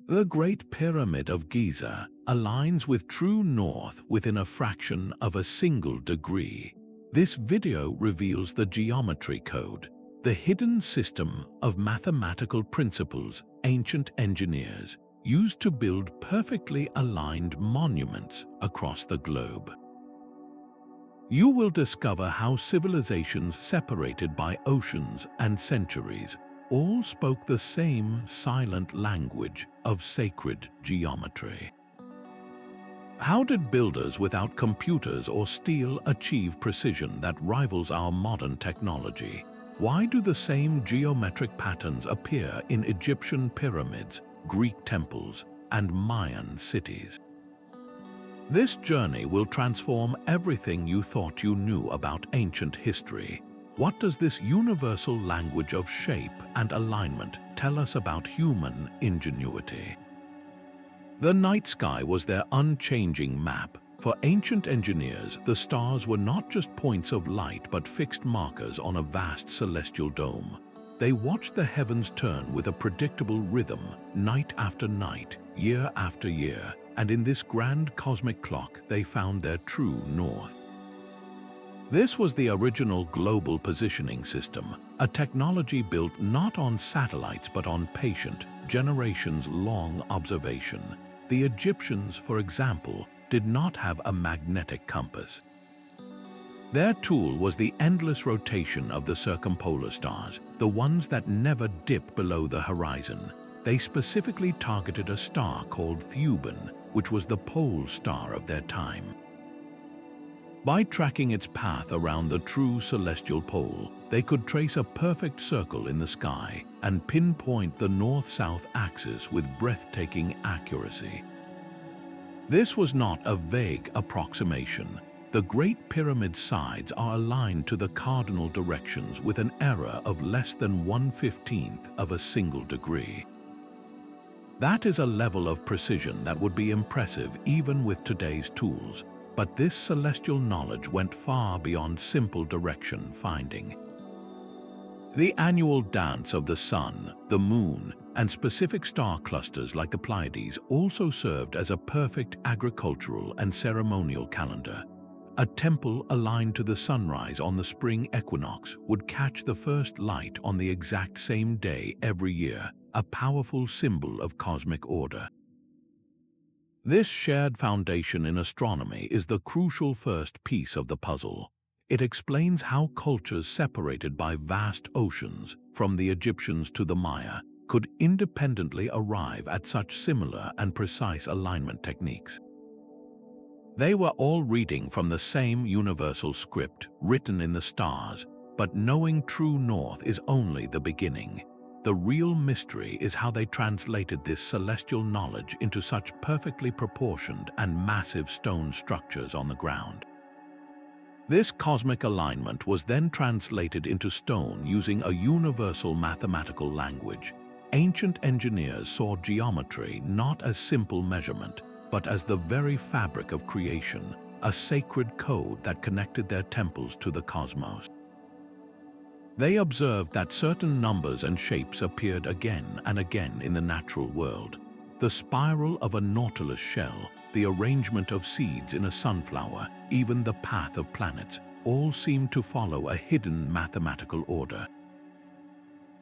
The Great Pyramid of Giza aligns with true north within a fraction of a single degree. This video reveals the geometry code, the hidden system of mathematical principles ancient engineers used to build perfectly aligned monuments across the globe. You will discover how civilizations separated by oceans and centuries all spoke the same silent language of sacred geometry. How did builders without computers or steel achieve precision that rivals our modern technology? Why do the same geometric patterns appear in Egyptian pyramids, Greek temples, and Mayan cities? This journey will transform everything you thought you knew about ancient history. What does this universal language of shape and alignment tell us about human ingenuity? The night sky was their unchanging map. For ancient engineers, the stars were not just points of light but fixed markers on a vast celestial dome. They watched the heavens turn with a predictable rhythm, night after night, year after year, and in this grand cosmic clock they found their true north. This was the original global positioning system, a technology built not on satellites but on patient, generations-long observation. The Egyptians, for example, did not have a magnetic compass. Their tool was the endless rotation of the circumpolar stars, the ones that never dip below the horizon. They specifically targeted a star called Theban, which was the pole star of their time. By tracking its path around the true celestial pole, they could trace a perfect circle in the sky and pinpoint the north-south axis with breathtaking accuracy. This was not a vague approximation. The Great Pyramid's sides are aligned to the cardinal directions with an error of less than 1/15th of a single degree. That is a level of precision that would be impressive even with today's tools, but this celestial knowledge went far beyond simple direction finding. The annual dance of the sun, the moon, and specific star clusters like the Pleiades also served as a perfect agricultural and ceremonial calendar. A temple aligned to the sunrise on the spring equinox would catch the first light on the exact same day every year, a powerful symbol of cosmic order. This shared foundation in astronomy is the crucial first piece of the puzzle. It explains how cultures separated by vast oceans, from the Egyptians to the Maya, could independently arrive at such similar and precise alignment techniques. They were all reading from the same universal script written in the stars, but knowing true north is only the beginning. The real mystery is how they translated this celestial knowledge into such perfectly proportioned and massive stone structures on the ground. This cosmic alignment was then translated into stone using a universal mathematical language. Ancient engineers saw geometry not as simple measurement, but as the very fabric of creation, a sacred code that connected their temples to the cosmos. They observed that certain numbers and shapes appeared again and again in the natural world. The spiral of a nautilus shell, the arrangement of seeds in a sunflower, even the path of planets, all seemed to follow a hidden mathematical order.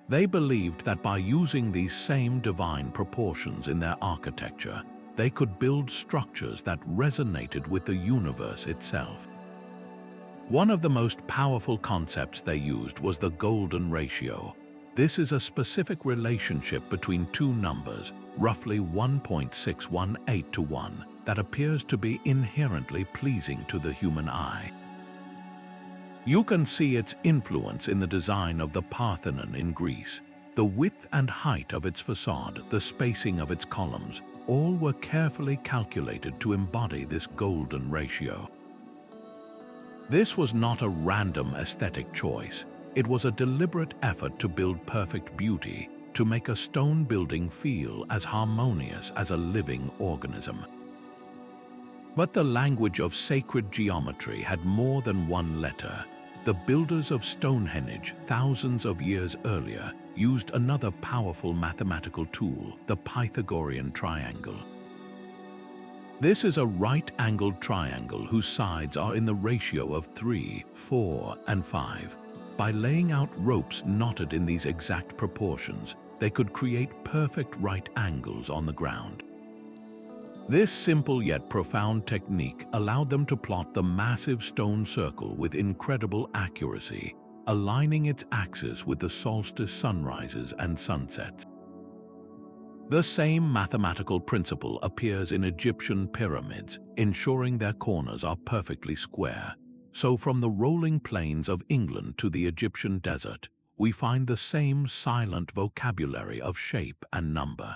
They believed that by using these same divine proportions in their architecture, they could build structures that resonated with the universe itself. One of the most powerful concepts they used was the golden ratio. This is a specific relationship between two numbers, roughly 1.618 to 1, that appears to be inherently pleasing to the human eye. You can see its influence in the design of the Parthenon in Greece. The width and height of its facade, the spacing of its columns, all were carefully calculated to embody this golden ratio. This was not a random aesthetic choice. It was a deliberate effort to build perfect beauty, to make a stone building feel as harmonious as a living organism. But the language of sacred geometry had more than one letter. the builders of Stonehenge thousands of years earlier used another powerful mathematical tool, the Pythagorean triangle. This is a right-angled triangle whose sides are in the ratio of 3, 4, and 5. By laying out ropes knotted in these exact proportions, they could create perfect right angles on the ground. This simple yet profound technique allowed them to plot the massive stone circle with incredible accuracy, aligning its axis with the solstice sunrises and sunsets. The same mathematical principle appears in Egyptian pyramids, ensuring their corners are perfectly square. So from the rolling plains of England to the Egyptian desert, we find the same silent vocabulary of shape and number.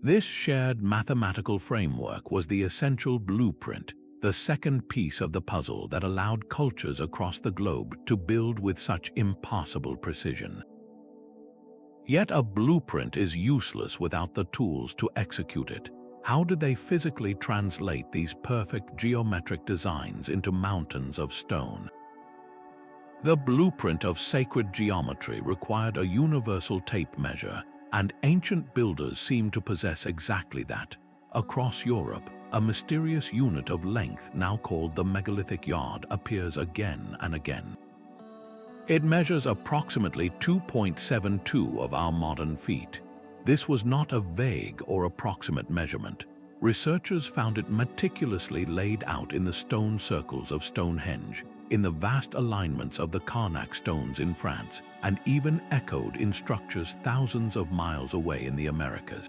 This shared mathematical framework was the essential blueprint, the second piece of the puzzle that allowed cultures across the globe to build with such impossible precision. Yet a blueprint is useless without the tools to execute it. How did they physically translate these perfect geometric designs into mountains of stone? The blueprint of sacred geometry required a universal tape measure, and ancient builders seem to possess exactly that. Across Europe, a mysterious unit of length now called the megalithic yard appears again and again. It measures approximately 2.72 of our modern feet. This was not a vague or approximate measurement. Researchers found it meticulously laid out in the stone circles of Stonehenge, in the vast alignments of the Karnak stones in France, and even echoed in structures thousands of miles away in the Americas.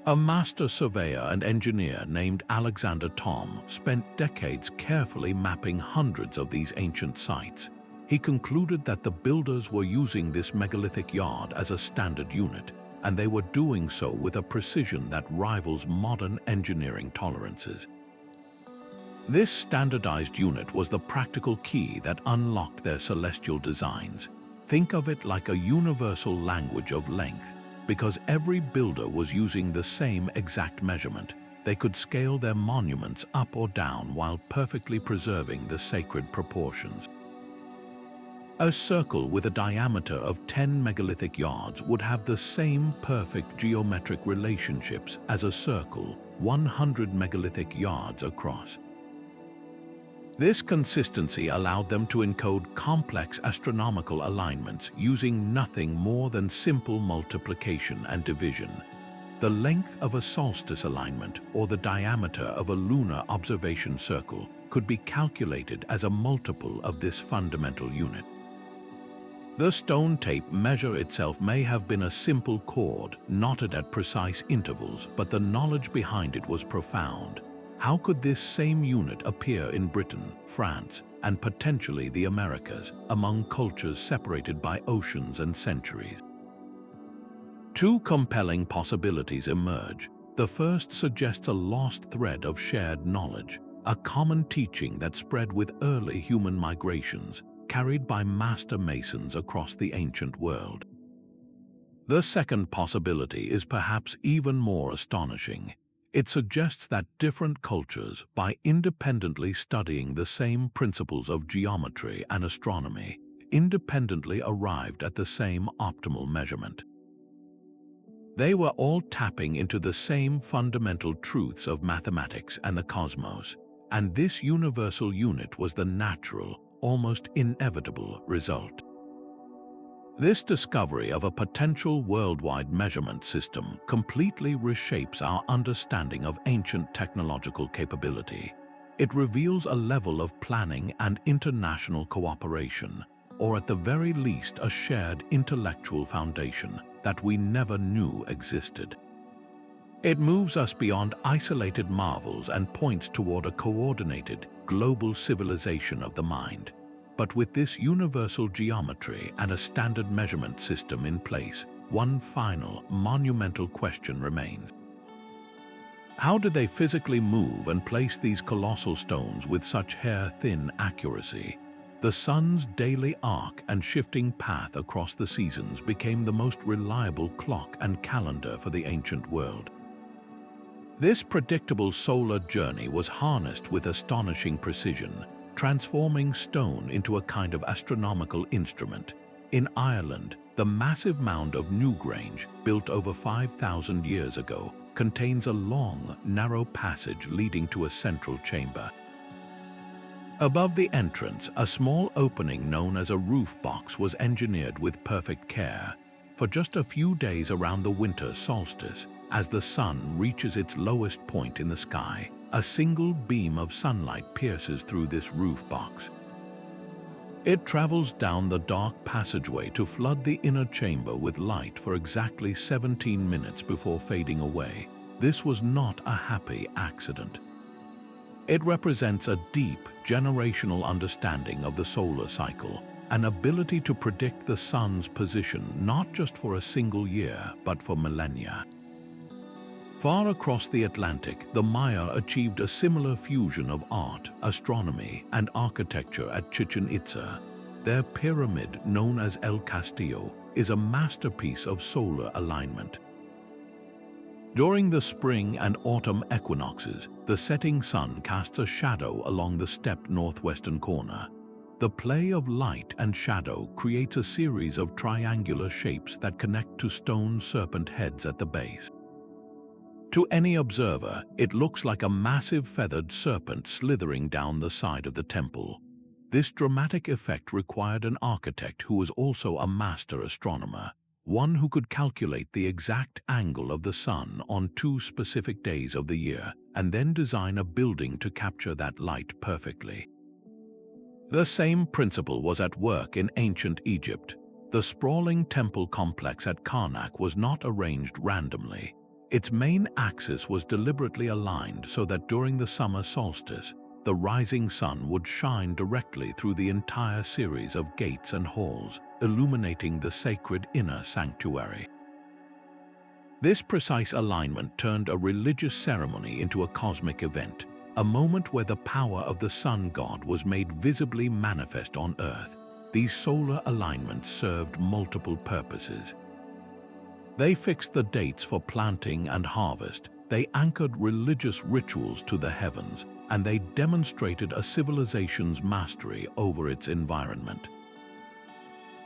A master surveyor and engineer named Alexander Thom spent decades carefully mapping hundreds of these ancient sites. He concluded that the builders were using this megalithic yard as a standard unit, and they were doing so with a precision that rivals modern engineering tolerances. This standardized unit was the practical key that unlocked their celestial designs. Think of it like a universal language of length. Because every builder was using the same exact measurement, they could scale their monuments up or down while perfectly preserving the sacred proportions. A circle with a diameter of 10 megalithic yards would have the same perfect geometric relationships as a circle 100 megalithic yards across. This consistency allowed them to encode complex astronomical alignments using nothing more than simple multiplication and division. The length of a solstice alignment or the diameter of a lunar observation circle could be calculated as a multiple of this fundamental unit. The stone tape measure itself may have been a simple cord knotted at precise intervals, but the knowledge behind it was profound. How could this same unit appear in Britain, France, and potentially the Americas, among cultures separated by oceans and centuries? Two compelling possibilities emerge. The first suggests a lost thread of shared knowledge, a common teaching that spread with early human migrations, carried by master masons across the ancient world. The second possibility is perhaps even more astonishing. It suggests that different cultures, by independently studying the same principles of geometry and astronomy, independently arrived at the same optimal measurement. They were all tapping into the same fundamental truths of mathematics and the cosmos, and this universal unit was the natural, almost inevitable result. This discovery of a potential worldwide measurement system completely reshapes our understanding of ancient technological capability. It reveals a level of planning and international cooperation, or at the very least a shared intellectual foundation that we never knew existed. It moves us beyond isolated marvels and points toward a coordinated, global civilization of the mind. But with this universal geometry and a standard measurement system in place, one final, monumental question remains. How did they physically move and place these colossal stones with such hair-thin accuracy? The sun's daily arc and shifting path across the seasons became the most reliable clock and calendar for the ancient world. This predictable solar journey was harnessed with astonishing precision. transforming stone into a kind of astronomical instrument. In Ireland, the massive mound of Newgrange, built over 5,000 years ago, contains a long, narrow passage leading to a central chamber. Above the entrance, a small opening known as a roof box was engineered with perfect care. For just a few days around the winter solstice, as the sun reaches its lowest point in the sky, a single beam of sunlight pierces through this roof box. It travels down the dark passageway to flood the inner chamber with light for exactly 17 minutes before fading away. This was not a happy accident. It represents a deep, generational understanding of the solar cycle, an ability to predict the sun's position not just for a single year, but for millennia. Far across the Atlantic, the Maya achieved a similar fusion of art, astronomy, and architecture at Chichen Itza. Their pyramid, known as El Castillo, is a masterpiece of solar alignment. During the spring and autumn equinoxes, the setting sun casts a shadow along the stepped northwestern corner. The play of light and shadow creates a series of triangular shapes that connect to stone serpent heads at the base. To any observer, it looks like a massive feathered serpent slithering down the side of the temple. This dramatic effect required an architect who was also a master astronomer, one who could calculate the exact angle of the sun on 2 specific days of the year, and then design a building to capture that light perfectly. The same principle was at work in ancient Egypt. The sprawling temple complex at Karnak was not arranged randomly. Its main axis was deliberately aligned so that during the summer solstice, the rising sun would shine directly through the entire series of gates and halls, illuminating the sacred inner sanctuary. This precise alignment turned a religious ceremony into a cosmic event, a moment where the power of the sun god was made visibly manifest on Earth. These solar alignments served multiple purposes. They fixed the dates for planting and harvest, they anchored religious rituals to the heavens, and they demonstrated a civilization's mastery over its environment.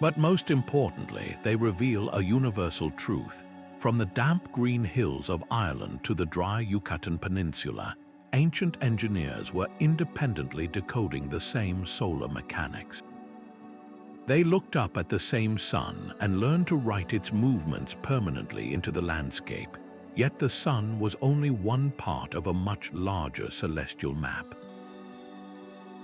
But most importantly, they reveal a universal truth. From the damp green hills of Ireland to the dry Yucatan Peninsula, ancient engineers were independently decoding the same solar mechanics. They looked up at the same sun and learned to write its movements permanently into the landscape, yet the sun was only one part of a much larger celestial map.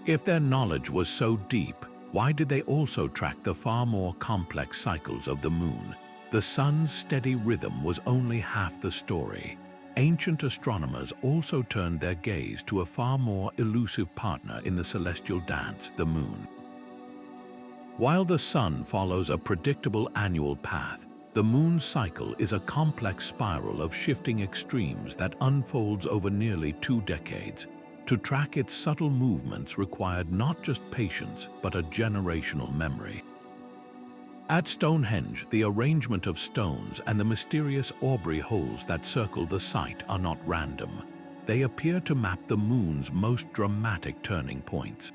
If their knowledge was so deep, why did they also track the far more complex cycles of the moon? The sun's steady rhythm was only half the story. Ancient astronomers also turned their gaze to a far more elusive partner in the celestial dance, the moon. While the sun follows a predictable annual path, the moon's cycle is a complex spiral of shifting extremes that unfolds over nearly 2 decades. To track its subtle movements required not just patience, but a generational memory. At Stonehenge, the arrangement of stones and the mysterious Aubrey holes that circle the site are not random. They appear to map the moon's most dramatic turning points.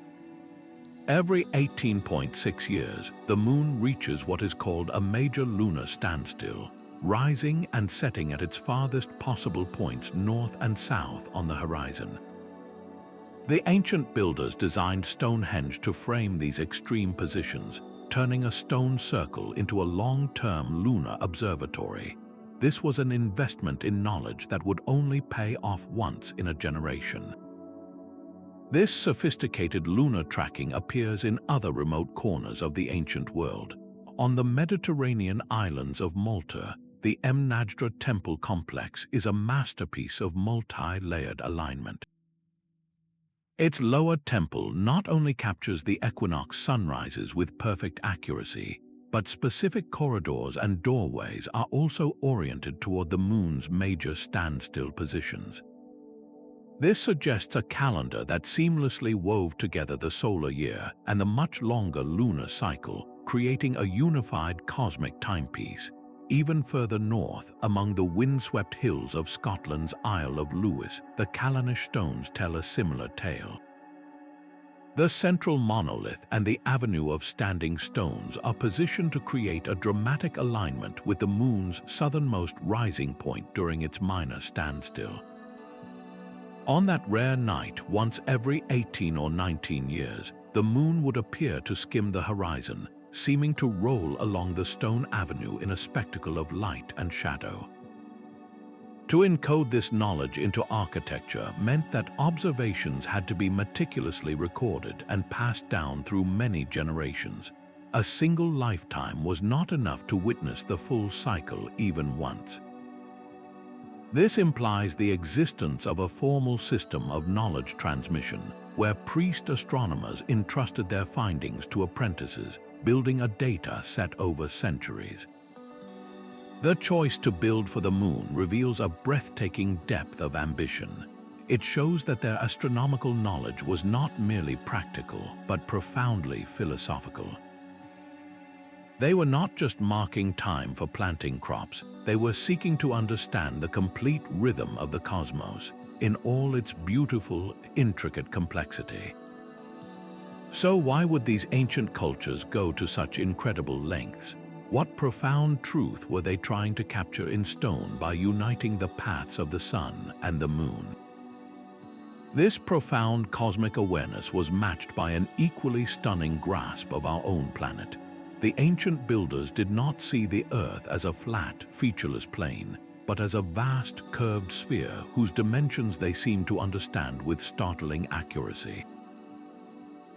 Every 18.6 years, the moon reaches what is called a major lunar standstill, rising and setting at its farthest possible points north and south on the horizon. The ancient builders designed Stonehenge to frame these extreme positions, turning a stone circle into a long-term lunar observatory. This was an investment in knowledge that would only pay off once in a generation. This sophisticated lunar tracking appears in other remote corners of the ancient world. On the Mediterranean islands of Malta, the Mnajdra temple complex is a masterpiece of multi-layered alignment. Its lower temple not only captures the equinox sunrises with perfect accuracy, but specific corridors and doorways are also oriented toward the moon's major standstill positions. This suggests a calendar that seamlessly wove together the solar year and the much longer lunar cycle, creating a unified cosmic timepiece. Even further north, among the windswept hills of Scotland's Isle of Lewis, the Callanish stones tell a similar tale. The central monolith and the avenue of standing stones are positioned to create a dramatic alignment with the moon's southernmost rising point during its minor standstill. On that rare night, once every 18 or 19 years, the moon would appear to skim the horizon, seeming to roll along the stone avenue in a spectacle of light and shadow. To encode this knowledge into architecture meant that observations had to be meticulously recorded and passed down through many generations. A single lifetime was not enough to witness the full cycle even once. This implies the existence of a formal system of knowledge transmission, where priest astronomers entrusted their findings to apprentices, building a data set over centuries. The choice to build for the moon reveals a breathtaking depth of ambition. It shows that their astronomical knowledge was not merely practical, but profoundly philosophical. They were not just marking time for planting crops, they were seeking to understand the complete rhythm of the cosmos in all its beautiful, intricate complexity. So why would these ancient cultures go to such incredible lengths? What profound truth were they trying to capture in stone by uniting the paths of the sun and the moon? This profound cosmic awareness was matched by an equally stunning grasp of our own planet. The ancient builders did not see the Earth as a flat, featureless plane, but as a vast, curved sphere whose dimensions they seemed to understand with startling accuracy.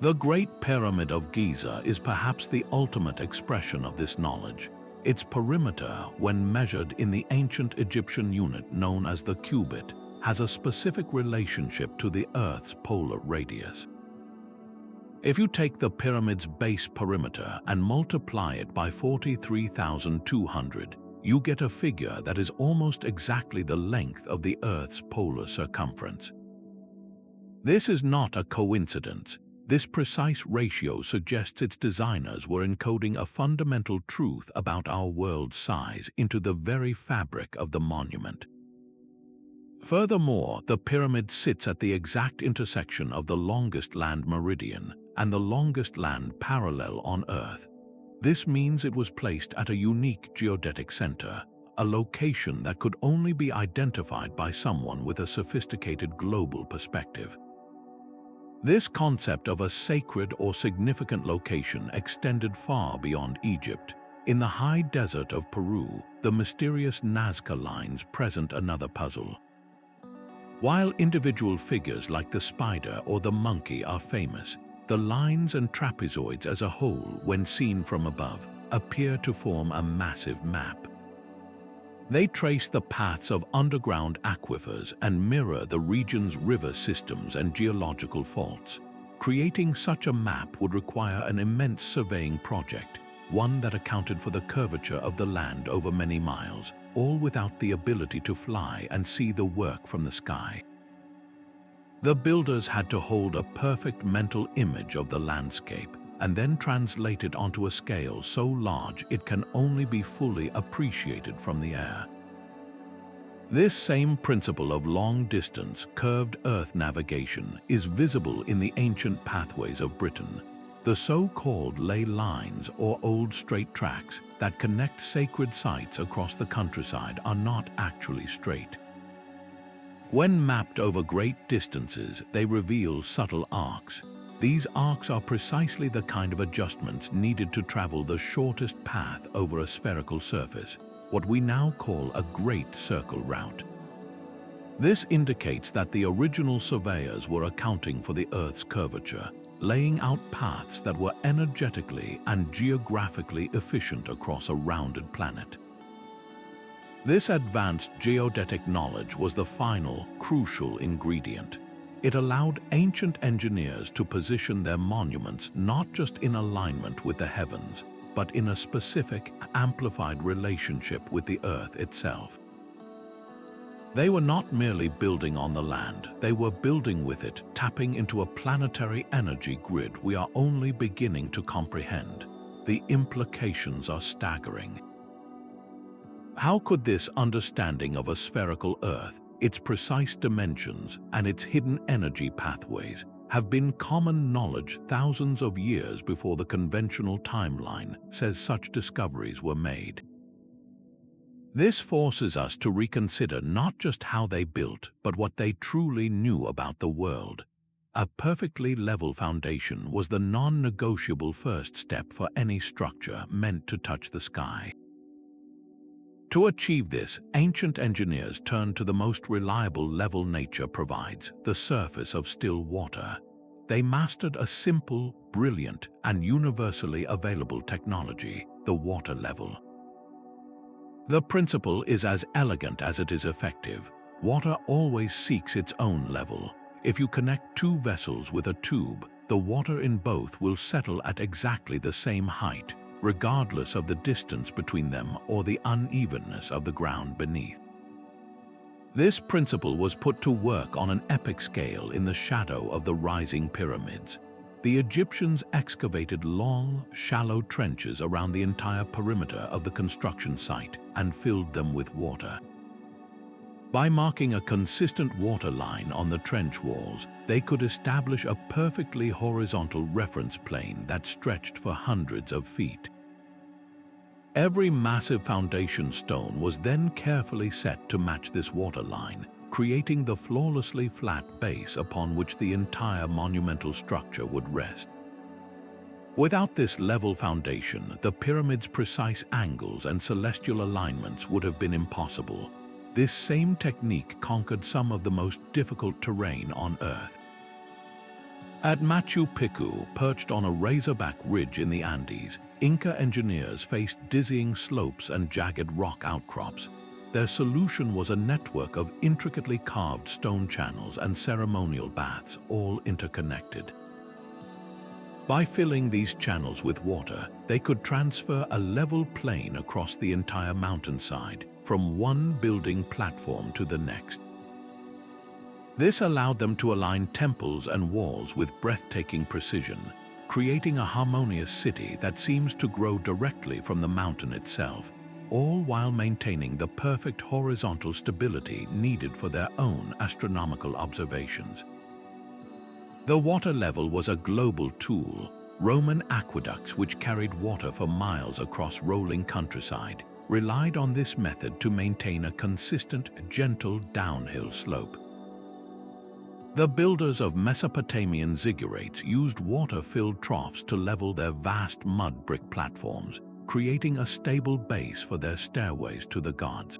The Great Pyramid of Giza is perhaps the ultimate expression of this knowledge. Its perimeter, when measured in the ancient Egyptian unit known as the cubit, has a specific relationship to the Earth's polar radius. If you take the pyramid's base perimeter and multiply it by 43,200, you get a figure that is almost exactly the length of the Earth's polar circumference. This is not a coincidence. This precise ratio suggests its designers were encoding a fundamental truth about our world's size into the very fabric of the monument. Furthermore, the pyramid sits at the exact intersection of the longest land meridian and the longest land parallel on Earth. This means it was placed at a unique geodetic center, a location that could only be identified by someone with a sophisticated global perspective. This concept of a sacred or significant location extended far beyond Egypt. In the high desert of Peru, the mysterious Nazca lines present another puzzle. While individual figures like the spider or the monkey are famous, the lines and trapezoids as a whole, when seen from above, appear to form a massive map. They trace the paths of underground aquifers and mirror the region's river systems and geological faults. Creating such a map would require an immense surveying project, one that accounted for the curvature of the land over many miles, all without the ability to fly and see the work from the sky. The builders had to hold a perfect mental image of the landscape and then translate it onto a scale so large it can only be fully appreciated from the air. This same principle of long-distance, curved Earth navigation is visible in the ancient pathways of Britain, the so-called ley lines or old straight tracks that connect sacred sites across the countryside are not actually straight. When mapped over great distances, they reveal subtle arcs. These arcs are precisely the kind of adjustments needed to travel the shortest path over a spherical surface, what we now call a great circle route. This indicates that the original surveyors were accounting for the Earth's curvature, laying out paths that were energetically and geographically efficient across a rounded planet. This advanced geodetic knowledge was the final, crucial ingredient. It allowed ancient engineers to position their monuments not just in alignment with the heavens, but in a specific, amplified relationship with the Earth itself. They were not merely building on the land, they were building with it, tapping into a planetary energy grid we are only beginning to comprehend. The implications are staggering. How could this understanding of a spherical Earth, its precise dimensions, and its hidden energy pathways have been common knowledge thousands of years before the conventional timeline says such discoveries were made. This forces us to reconsider not just how they built, but what they truly knew about the world. A perfectly level foundation was the non-negotiable first step for any structure meant to touch the sky. To achieve this, ancient engineers turned to the most reliable level nature provides, the surface of still water. They mastered a simple, brilliant, and universally available technology, the water level. The principle is as elegant as it is effective. Water always seeks its own level. If you connect two vessels with a tube, the water in both will settle at exactly the same height, regardless of the distance between them or the unevenness of the ground beneath. This principle was put to work on an epic scale in the shadow of the rising pyramids. The Egyptians excavated long, shallow trenches around the entire perimeter of the construction site and filled them with water. By marking a consistent water line on the trench walls, they could establish a perfectly horizontal reference plane that stretched for hundreds of feet. Every massive foundation stone was then carefully set to match this water line, creating the flawlessly flat base upon which the entire monumental structure would rest. Without this level foundation, the pyramid's precise angles and celestial alignments would have been impossible. This same technique conquered some of the most difficult terrain on Earth. At Machu Picchu, perched on a razorback ridge in the Andes, Inca engineers faced dizzying slopes and jagged rock outcrops. Their solution was a network of intricately carved stone channels and ceremonial baths, all interconnected. By filling these channels with water, they could transfer a level plane across the entire mountainside, from one building platform to the next. This allowed them to align temples and walls with breathtaking precision, creating a harmonious city that seems to grow directly from the mountain itself, all while maintaining the perfect horizontal stability needed for their own astronomical observations. The water level was a global tool. Roman aqueducts, which carried water for miles across rolling countryside, relied on this method to maintain a consistent, gentle downhill slope. The builders of Mesopotamian ziggurats used water-filled troughs to level their vast mud brick platforms, creating a stable base for their stairways to the gods.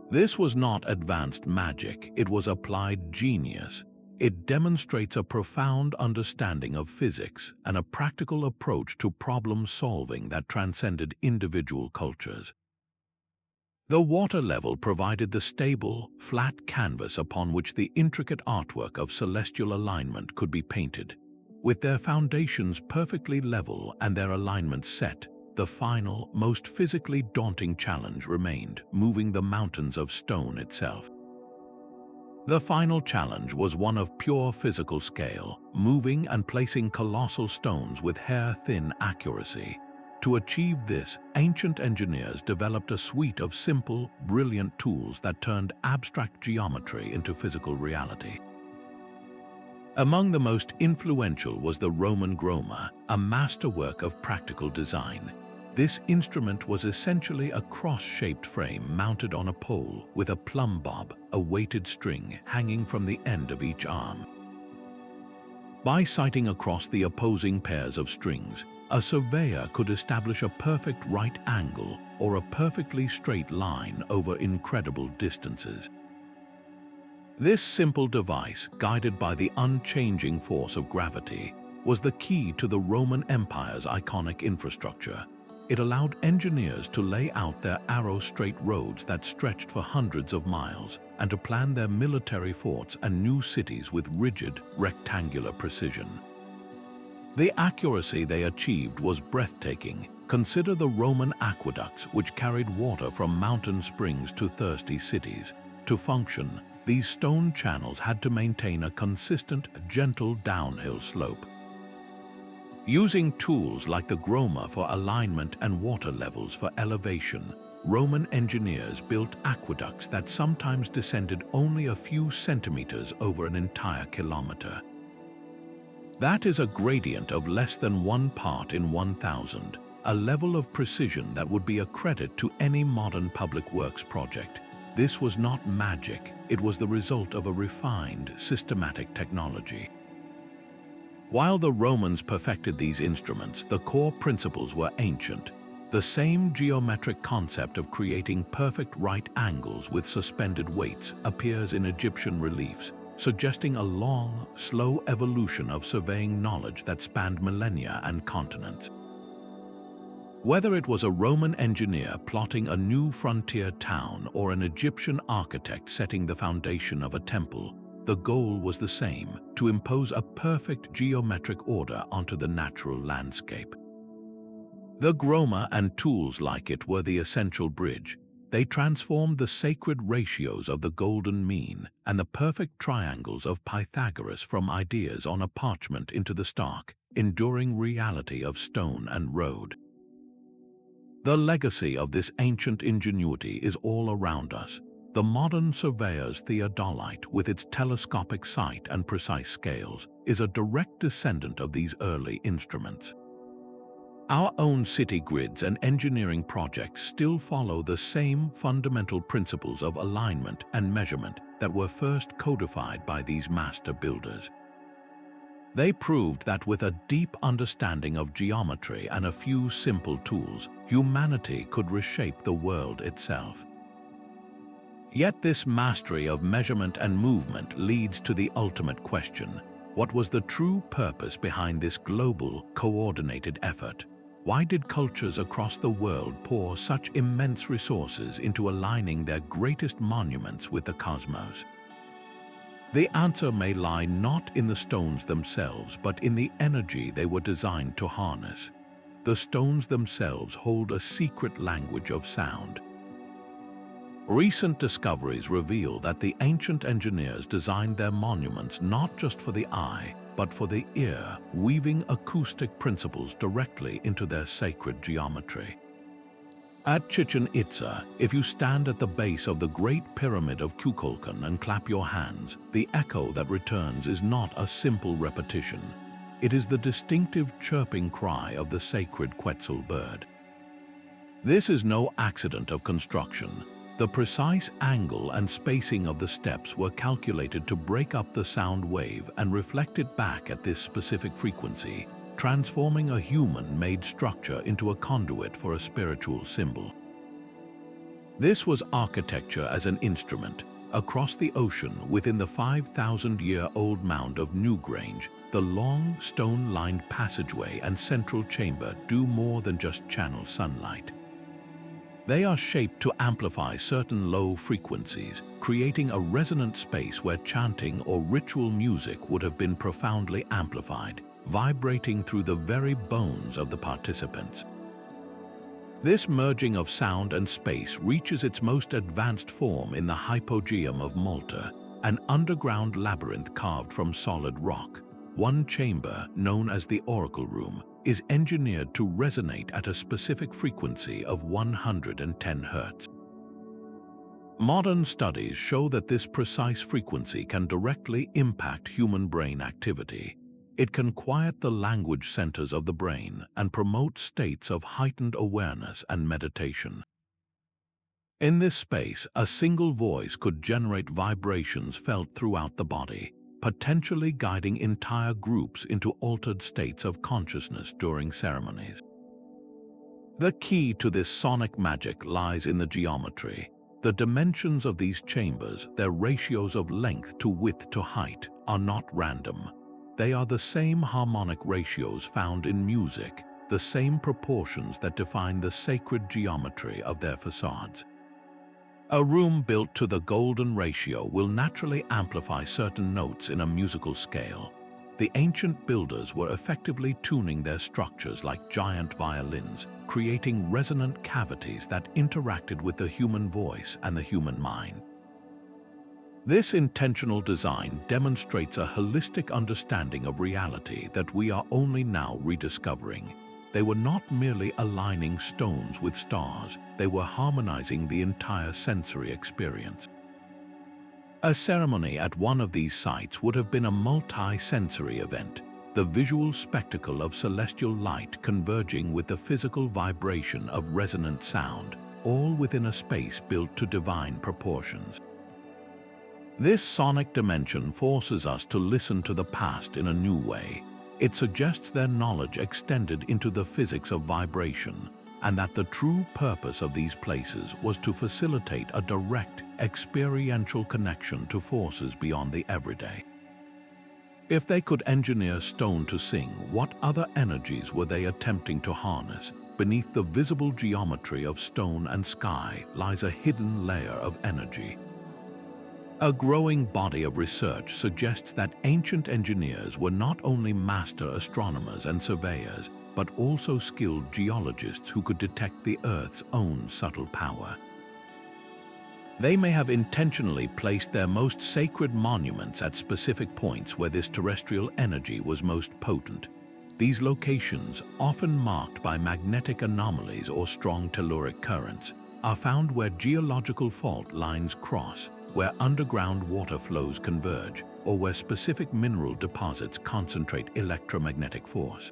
This was not advanced magic, it was applied genius. It demonstrates a profound understanding of physics and a practical approach to problem-solving that transcended individual cultures. The water level provided the stable, flat canvas upon which the intricate artwork of celestial alignment could be painted. With their foundations perfectly level and their alignments set, the final, most physically daunting challenge remained, moving the mountains of stone itself. The final challenge was one of pure physical scale, moving and placing colossal stones with hair-thin accuracy. To achieve this, ancient engineers developed a suite of simple, brilliant tools that turned abstract geometry into physical reality. Among the most influential was the Roman groma, a masterwork of practical design. This instrument was essentially a cross-shaped frame mounted on a pole with a plumb bob, a weighted string, hanging from the end of each arm. By sighting across the opposing pairs of strings, a surveyor could establish a perfect right angle or a perfectly straight line over incredible distances. This simple device, guided by the unchanging force of gravity, was the key to the Roman Empire's iconic infrastructure. It allowed engineers to lay out their arrow-straight roads that stretched for hundreds of miles and to plan their military forts and new cities with rigid, rectangular precision. The accuracy they achieved was breathtaking. Consider the Roman aqueducts, which carried water from mountain springs to thirsty cities. To function, these stone channels had to maintain a consistent, gentle downhill slope. Using tools like the groma for alignment and water levels for elevation, Roman engineers built aqueducts that sometimes descended only a few centimeters over an entire kilometer. That is a gradient of less than 1 part in 1,000, a level of precision that would be a credit to any modern public works project. This was not magic, it was the result of a refined, systematic technology. While the Romans perfected these instruments, the core principles were ancient. The same geometric concept of creating perfect right angles with suspended weights appears in Egyptian reliefs, suggesting a long, slow evolution of surveying knowledge that spanned millennia and continents. Whether it was a Roman engineer plotting a new frontier town or an Egyptian architect setting the foundation of a temple, the goal was the same: to impose a perfect geometric order onto the natural landscape. The groma and tools like it were the essential bridge. They transformed the sacred ratios of the golden mean and the perfect triangles of Pythagoras from ideas on a parchment into the stark, enduring reality of stone and road. The legacy of this ancient ingenuity is all around us. The modern surveyor's theodolite, with its telescopic sight and precise scales, is a direct descendant of these early instruments. Our own city grids and engineering projects still follow the same fundamental principles of alignment and measurement that were first codified by these master builders. They proved that with a deep understanding of geometry and a few simple tools, humanity could reshape the world itself. Yet this mastery of measurement and movement leads to the ultimate question: what was the true purpose behind this global, coordinated effort? Why did cultures across the world pour such immense resources into aligning their greatest monuments with the cosmos? The answer may lie not in the stones themselves, but in the energy they were designed to harness. The stones themselves hold a secret language of sound. Recent discoveries reveal that the ancient engineers designed their monuments not just for the eye, but for the ear, weaving acoustic principles directly into their sacred geometry. At Chichen Itza, if you stand at the base of the Great Pyramid of Kukulkan and clap your hands, the echo that returns is not a simple repetition. It is the distinctive chirping cry of the sacred Quetzal bird. This is no accident of construction. The precise angle and spacing of the steps were calculated to break up the sound wave and reflect it back at this specific frequency, transforming a human-made structure into a conduit for a spiritual symbol. This was architecture as an instrument. Across the ocean, within the 5,000-year-old mound of Newgrange, the long, stone-lined passageway and central chamber do more than just channel sunlight. They are shaped to amplify certain low frequencies, creating a resonant space where chanting or ritual music would have been profoundly amplified, vibrating through the very bones of the participants. This merging of sound and space reaches its most advanced form in the Hypogeum of Malta, an underground labyrinth carved from solid rock. One chamber, known as the Oracle Room, is engineered to resonate at a specific frequency of 110 Hz. Modern studies show that this precise frequency can directly impact human brain activity. It can quiet the language centers of the brain and promote states of heightened awareness and meditation. In this space, a single voice could generate vibrations felt throughout the body, potentially guiding entire groups into altered states of consciousness during ceremonies. The key to this sonic magic lies in the geometry. The dimensions of these chambers, their ratios of length to width to height, are not random. They are the same harmonic ratios found in music, the same proportions that define the sacred geometry of their facades. A room built to the golden ratio will naturally amplify certain notes in a musical scale. The ancient builders were effectively tuning their structures like giant violins, creating resonant cavities that interacted with the human voice and the human mind. This intentional design demonstrates a holistic understanding of reality that we are only now rediscovering. They were not merely aligning stones with stars, they were harmonizing the entire sensory experience. A ceremony at one of these sites would have been a multi-sensory event. the visual spectacle of celestial light converging with the physical vibration of resonant sound, all within a space built to divine proportions. This sonic dimension forces us to listen to the past in a new way. It suggests their knowledge extended into the physics of vibration, and that the true purpose of these places was to facilitate a direct, experiential connection to forces beyond the everyday. If they could engineer stone to sing, what other energies were they attempting to harness? Beneath the visible geometry of stone and sky lies a hidden layer of energy. A growing body of research suggests that ancient engineers were not only master astronomers and surveyors, but also skilled geologists who could detect the Earth's own subtle power. They may have intentionally placed their most sacred monuments at specific points where this terrestrial energy was most potent. These locations, often marked by magnetic anomalies or strong telluric currents, are found where geological fault lines cross, where underground water flows converge, or where specific mineral deposits concentrate electromagnetic force.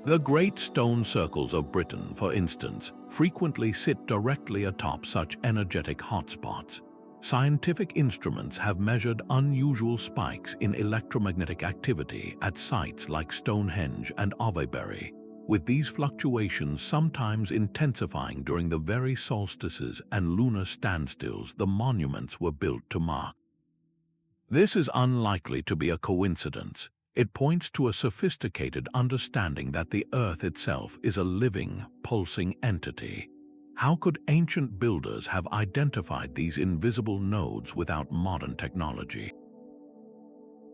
The Great Stone Circles of Britain, for instance, frequently sit directly atop such energetic hotspots. Scientific instruments have measured unusual spikes in electromagnetic activity at sites like Stonehenge and Avebury, with these fluctuations sometimes intensifying during the very solstices and lunar standstills the monuments were built to mark. This is unlikely to be a coincidence. It points to a sophisticated understanding that the Earth itself is a living, pulsing entity. How could ancient builders have identified these invisible nodes without modern technology?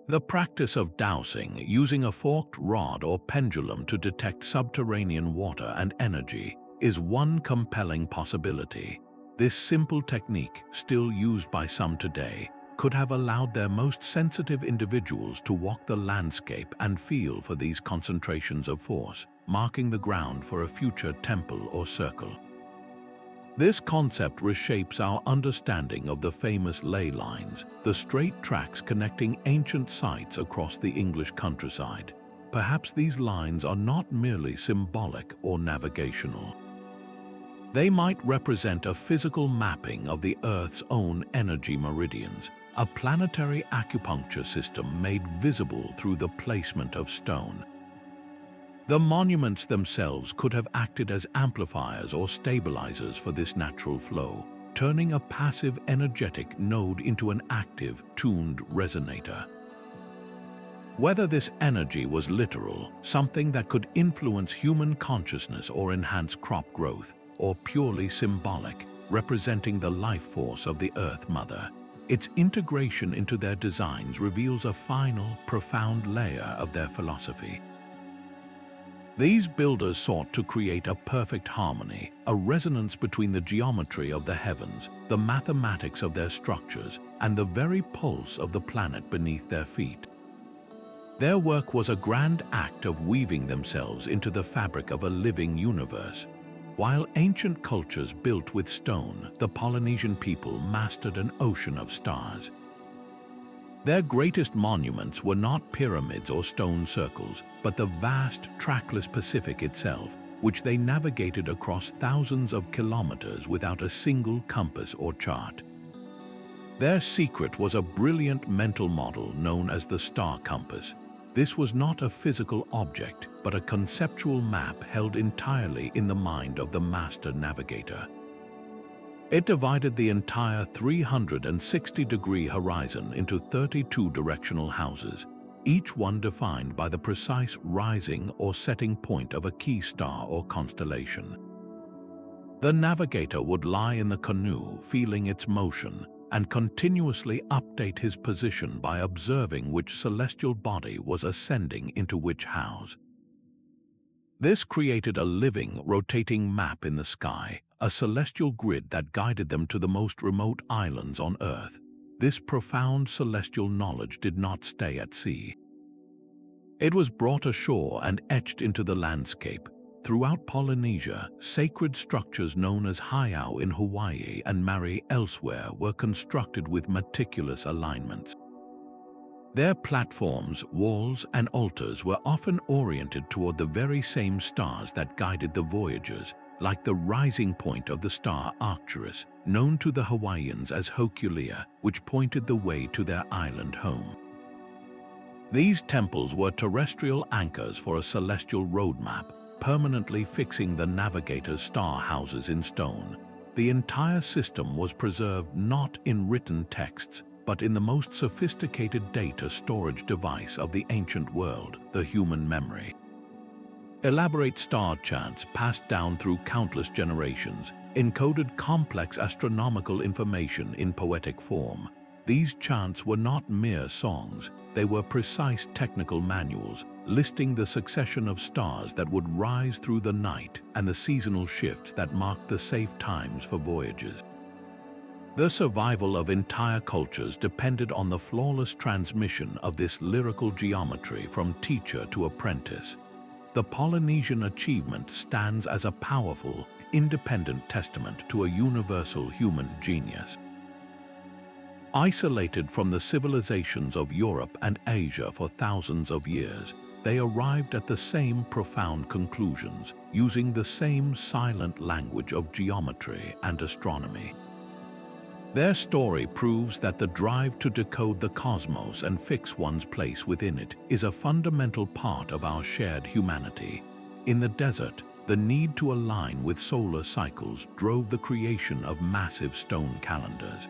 The practice of dowsing, using a forked rod or pendulum to detect subterranean water and energy, is one compelling possibility. This simple technique, still used by some today, could have allowed their most sensitive individuals to walk the landscape and feel for these concentrations of force, marking the ground for a future temple or circle. This concept reshapes our understanding of the famous ley lines, the straight tracks connecting ancient sites across the English countryside. Perhaps these lines are not merely symbolic or navigational. They might represent a physical mapping of the Earth's own energy meridians, a planetary acupuncture system made visible through the placement of stone. The monuments themselves could have acted as amplifiers or stabilizers for this natural flow, turning a passive energetic node into an active, tuned resonator. Whether this energy was literal, something that could influence human consciousness or enhance crop growth, or purely symbolic, representing the life force of the Earth Mother, its integration into their designs reveals a final, profound layer of their philosophy. These builders sought to create a perfect harmony, a resonance between the geometry of the heavens, the mathematics of their structures, and the very pulse of the planet beneath their feet. Their work was a grand act of weaving themselves into the fabric of a living universe. While ancient cultures built with stone, the Polynesian people mastered an ocean of stars. Their greatest monuments were not pyramids or stone circles, but the vast, trackless Pacific itself, which they navigated across thousands of kilometers without a single compass or chart. Their secret was a brilliant mental model known as the star compass. This was not a physical object, but a conceptual map held entirely in the mind of the master navigator. It divided the entire 360-degree horizon into 32 directional houses, each one defined by the precise rising or setting point of a key star or constellation. The navigator would lie in the canoe, feeling its motion, and continuously update his position by observing which celestial body was ascending into which house. This created a living, rotating map in the sky, a celestial grid that guided them to the most remote islands on Earth. This profound celestial knowledge did not stay at sea. It was brought ashore and etched into the landscape. Throughout Polynesia, sacred structures known as heiau in Hawaii and marae elsewhere were constructed with meticulous alignments. Their platforms, walls, and altars were often oriented toward the very same stars that guided the voyagers, like the rising point of the star Arcturus, known to the Hawaiians as Hokulea, which pointed the way to their island home. These temples were terrestrial anchors for a celestial roadmap, permanently fixing the navigator's star houses in stone. The entire system was preserved not in written texts, but in the most sophisticated data storage device of the ancient world, the human memory. Elaborate star charts passed down through countless generations, encoded complex astronomical information in poetic form. These chants were not mere songs, they were precise technical manuals, listing the succession of stars that would rise through the night and the seasonal shifts that marked the safe times for voyages. The survival of entire cultures depended on the flawless transmission of this lyrical geometry from teacher to apprentice. The Polynesian achievement stands as a powerful, independent testament to a universal human genius. Isolated from the civilizations of Europe and Asia for thousands of years, they arrived at the same profound conclusions, using the same silent language of geometry and astronomy. Their story proves that the drive to decode the cosmos and fix one's place within it is a fundamental part of our shared humanity. In the desert, the need to align with solar cycles drove the creation of massive stone calendars.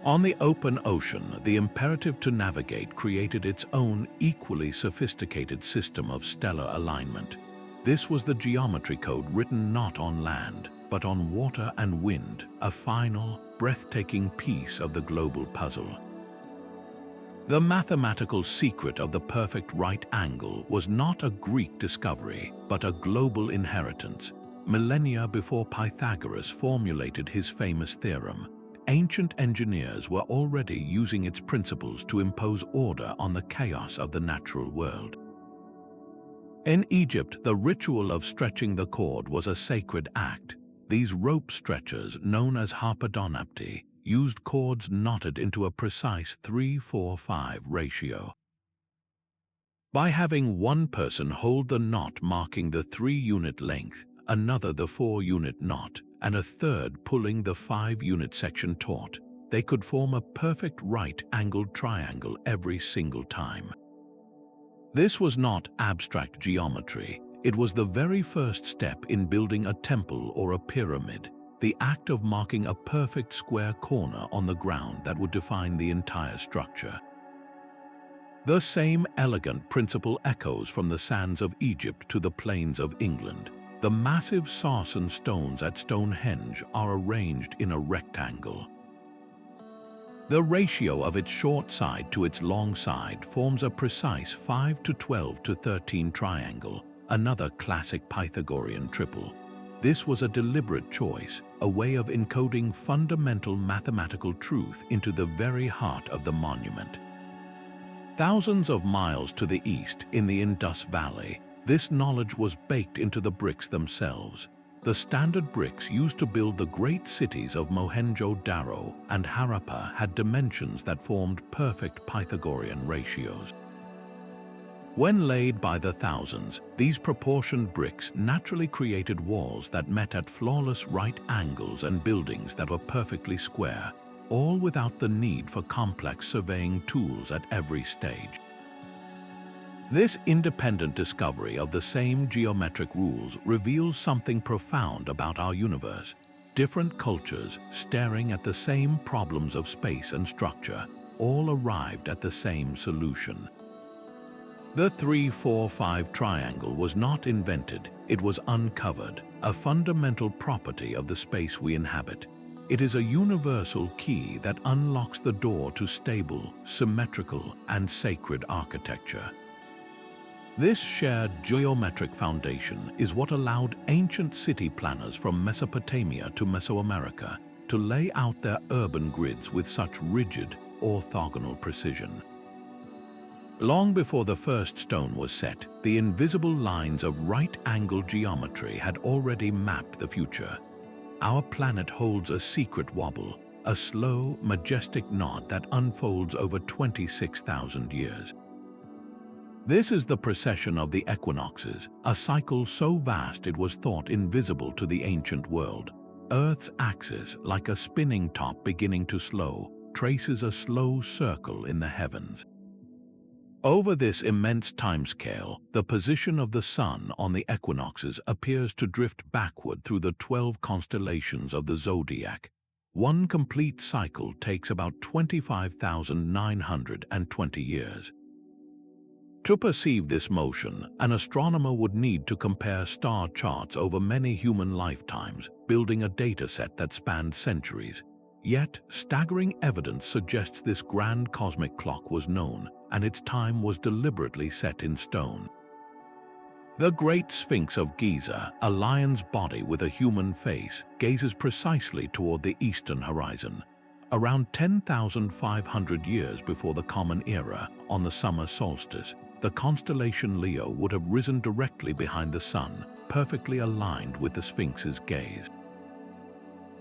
On the open ocean, the imperative to navigate created its own equally sophisticated system of stellar alignment. This was the geometry code written not on land, but on water and wind, a final, breathtaking piece of the global puzzle. The mathematical secret of the perfect right angle was not a Greek discovery, but a global inheritance. Millennia before Pythagoras formulated his famous theorem, ancient engineers were already using its principles to impose order on the chaos of the natural world. In Egypt, the ritual of stretching the cord was a sacred act. These rope stretchers, known as harpedonapti, used cords knotted into a precise 3-4-5 ratio. By having one person hold the knot marking the 3-unit length, another the 4-unit knot, and a third pulling the 5-unit section taut, they could form a perfect right-angled triangle every single time. This was not abstract geometry. It was the very first step in building a temple or a pyramid, the act of marking a perfect square corner on the ground that would define the entire structure. The same elegant principle echoes from the sands of Egypt to the plains of England. The massive sarsen stones at Stonehenge are arranged in a rectangle. The ratio of its short side to its long side forms a precise 5:12:13 triangle, another classic Pythagorean triple. This was a deliberate choice, a way of encoding fundamental mathematical truth into the very heart of the monument. Thousands of miles to the east, in the Indus Valley, this knowledge was baked into the bricks themselves. The standard bricks used to build the great cities of Mohenjo-Daro and Harappa had dimensions that formed perfect Pythagorean ratios. When laid by the thousands, these proportioned bricks naturally created walls that met at flawless right angles and buildings that were perfectly square, all without the need for complex surveying tools at every stage. This independent discovery of the same geometric rules reveals something profound about our universe. Different cultures, staring at the same problems of space and structure, all arrived at the same solution. The 3-4-5 triangle was not invented, it was uncovered, a fundamental property of the space we inhabit. It is a universal key that unlocks the door to stable, symmetrical, and sacred architecture. This shared geometric foundation is what allowed ancient city planners from Mesopotamia to Mesoamerica to lay out their urban grids with such rigid, orthogonal precision. Long before the first stone was set, the invisible lines of right-angled geometry had already mapped the future. Our planet holds a secret wobble, a slow, majestic knot that unfolds over 26,000 years. This is the precession of the equinoxes, a cycle so vast it was thought invisible to the ancient world. Earth's axis, like a spinning top beginning to slow, traces a slow circle in the heavens. Over this immense timescale, the position of the Sun on the equinoxes appears to drift backward through the 12 constellations of the Zodiac. One complete cycle takes about 25,920 years. To perceive this motion, an astronomer would need to compare star charts over many human lifetimes, building a dataset that spanned centuries. Yet, staggering evidence suggests this grand cosmic clock was known, and its time was deliberately set in stone. The Great Sphinx of Giza, a lion's body with a human face, gazes precisely toward the eastern horizon. Around 10,500 years before the Common Era, on the summer solstice, the constellation Leo would have risen directly behind the Sun, perfectly aligned with the Sphinx's gaze.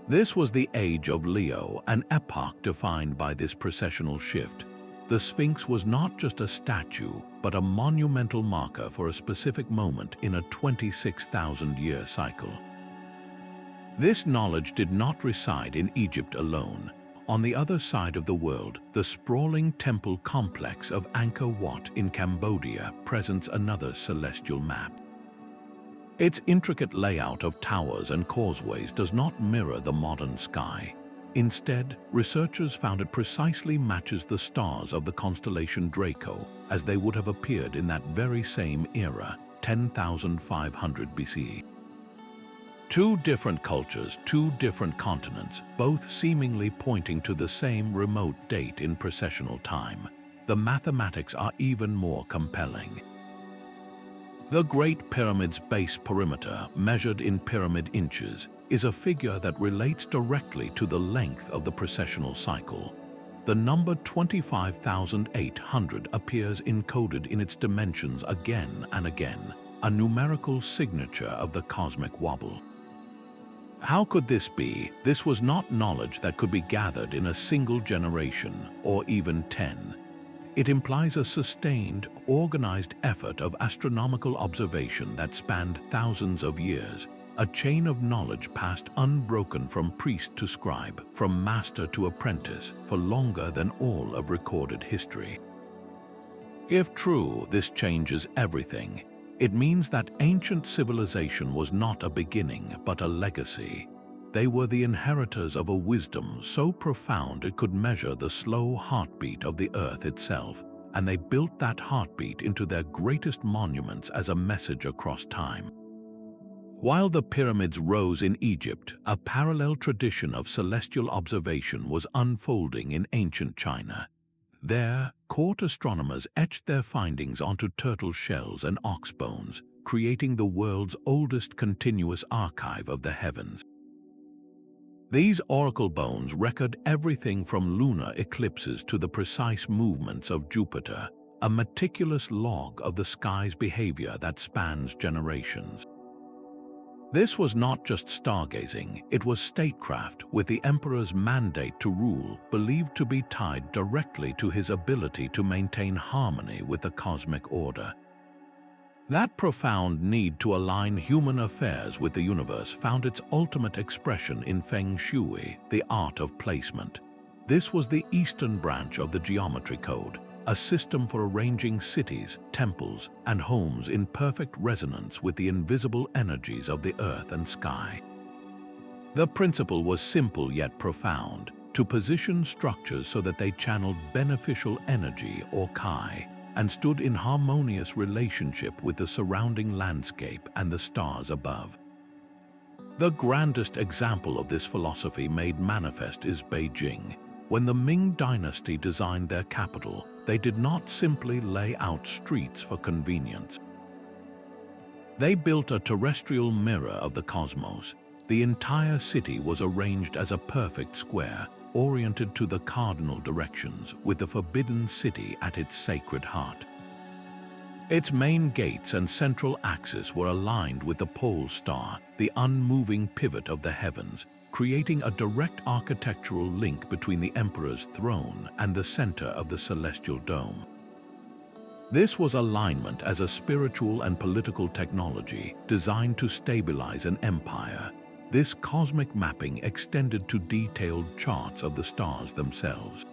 This was the age of Leo, an epoch defined by this precessional shift. The Sphinx was not just a statue, but a monumental marker for a specific moment in a 26,000-year cycle. This knowledge did not reside in Egypt alone. On the other side of the world, the sprawling temple complex of Angkor Wat in Cambodia presents another celestial map. Its intricate layout of towers and causeways does not mirror the modern sky. Instead, researchers found it precisely matches the stars of the constellation Draco, as they would have appeared in that very same era, 10,500 BCE. Two different cultures, two different continents, both seemingly pointing to the same remote date in precessional time. The mathematics are even more compelling. The Great Pyramid's base perimeter, measured in pyramid inches, is a figure that relates directly to the length of the precessional cycle. The number 25,800 appears encoded in its dimensions again and again, a numerical signature of the cosmic wobble. How could this be? This was not knowledge that could be gathered in a single generation, or even 10. It implies a sustained, organized effort of astronomical observation that spanned thousands of years, a chain of knowledge passed unbroken from priest to scribe, from master to apprentice, for longer than all of recorded history. If true, this changes everything. It means that ancient civilization was not a beginning, but a legacy. They were the inheritors of a wisdom so profound it could measure the slow heartbeat of the earth itself, and they built that heartbeat into their greatest monuments as a message across time. While the pyramids rose in Egypt, a parallel tradition of celestial observation was unfolding in ancient China. There, court astronomers etched their findings onto turtle shells and ox bones, creating the world's oldest continuous archive of the heavens. These oracle bones record everything from lunar eclipses to the precise movements of Jupiter, a meticulous log of the sky's behavior that spans generations. This was not just stargazing, it was statecraft, with the emperor's mandate to rule believed to be tied directly to his ability to maintain harmony with the cosmic order. That profound need to align human affairs with the universe found its ultimate expression in Feng Shui, the art of placement. This was the eastern branch of the geometry code, a system for arranging cities, temples, and homes in perfect resonance with the invisible energies of the earth and sky. The principle was simple yet profound: to position structures so that they channeled beneficial energy, or Chi, and stood in harmonious relationship with the surrounding landscape and the stars above. The grandest example of this philosophy made manifest is Beijing. When the Ming dynasty designed their capital, they did not simply lay out streets for convenience. They built a terrestrial mirror of the cosmos. The entire city was arranged as a perfect square, oriented to the cardinal directions, with the Forbidden City at its sacred heart. Its main gates and central axis were aligned with the pole star, the unmoving pivot of the heavens, creating a direct architectural link between the emperor's throne and the center of the celestial dome. This was alignment as a spiritual and political technology designed to stabilize an empire. This cosmic mapping extended to detailed charts of the stars themselves.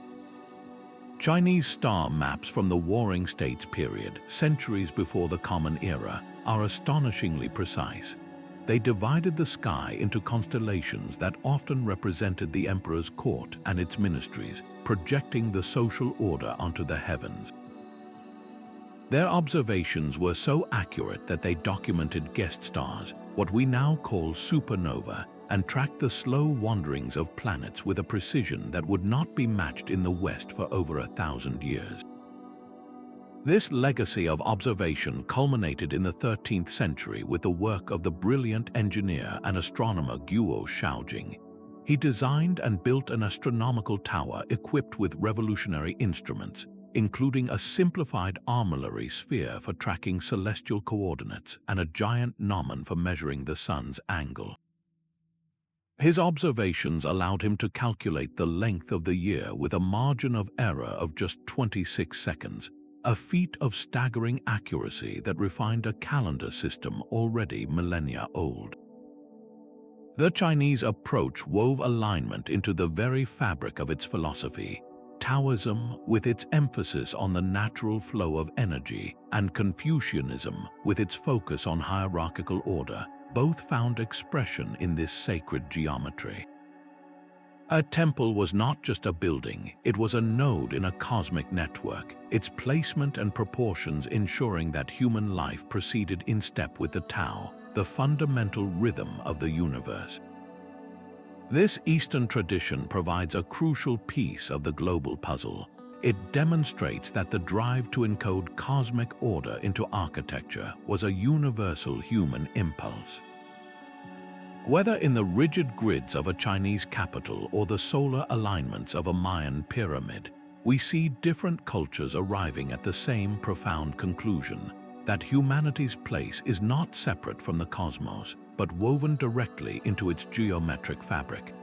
Chinese star maps from the Warring States period, centuries before the Common Era, are astonishingly precise. They divided the sky into constellations that often represented the emperor's court and its ministries, projecting the social order onto the heavens. Their observations were so accurate that they documented guest stars, what we now call supernova, and tracked the slow wanderings of planets with a precision that would not be matched in the West for over 1,000 years. This legacy of observation culminated in the 13th century with the work of the brilliant engineer and astronomer Guo Shaojing. He designed and built an astronomical tower equipped with revolutionary instruments, including a simplified armillary sphere for tracking celestial coordinates and a giant gnomon for measuring the sun's angle. His observations allowed him to calculate the length of the year with a margin of error of just 26 seconds, a feat of staggering accuracy that refined a calendar system already millennia old. The Chinese approach wove alignment into the very fabric of its philosophy. Taoism, with its emphasis on the natural flow of energy, and Confucianism, with its focus on hierarchical order, both found expression in this sacred geometry. A temple was not just a building, it was a node in a cosmic network, its placement and proportions ensuring that human life proceeded in step with the Tao, the fundamental rhythm of the universe. This Eastern tradition provides a crucial piece of the global puzzle. It demonstrates that the drive to encode cosmic order into architecture was a universal human impulse. Whether in the rigid grids of a Chinese capital or the solar alignments of a Mayan pyramid, we see different cultures arriving at the same profound conclusion, that humanity's place is not separate from the cosmos, but woven directly into its geometric fabric.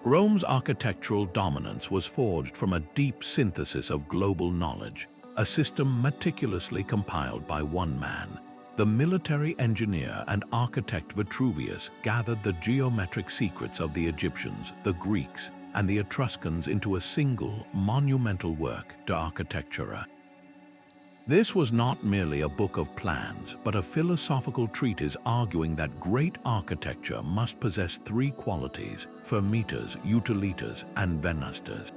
Rome's architectural dominance was forged from a deep synthesis of global knowledge, a system meticulously compiled by one man. The military engineer and architect Vitruvius gathered the geometric secrets of the Egyptians, the Greeks, and the Etruscans into a single, monumental work, De Architectura. This was not merely a book of plans, but a philosophical treatise arguing that great architecture must possess three qualities: firmitas, utilitas, and venustas.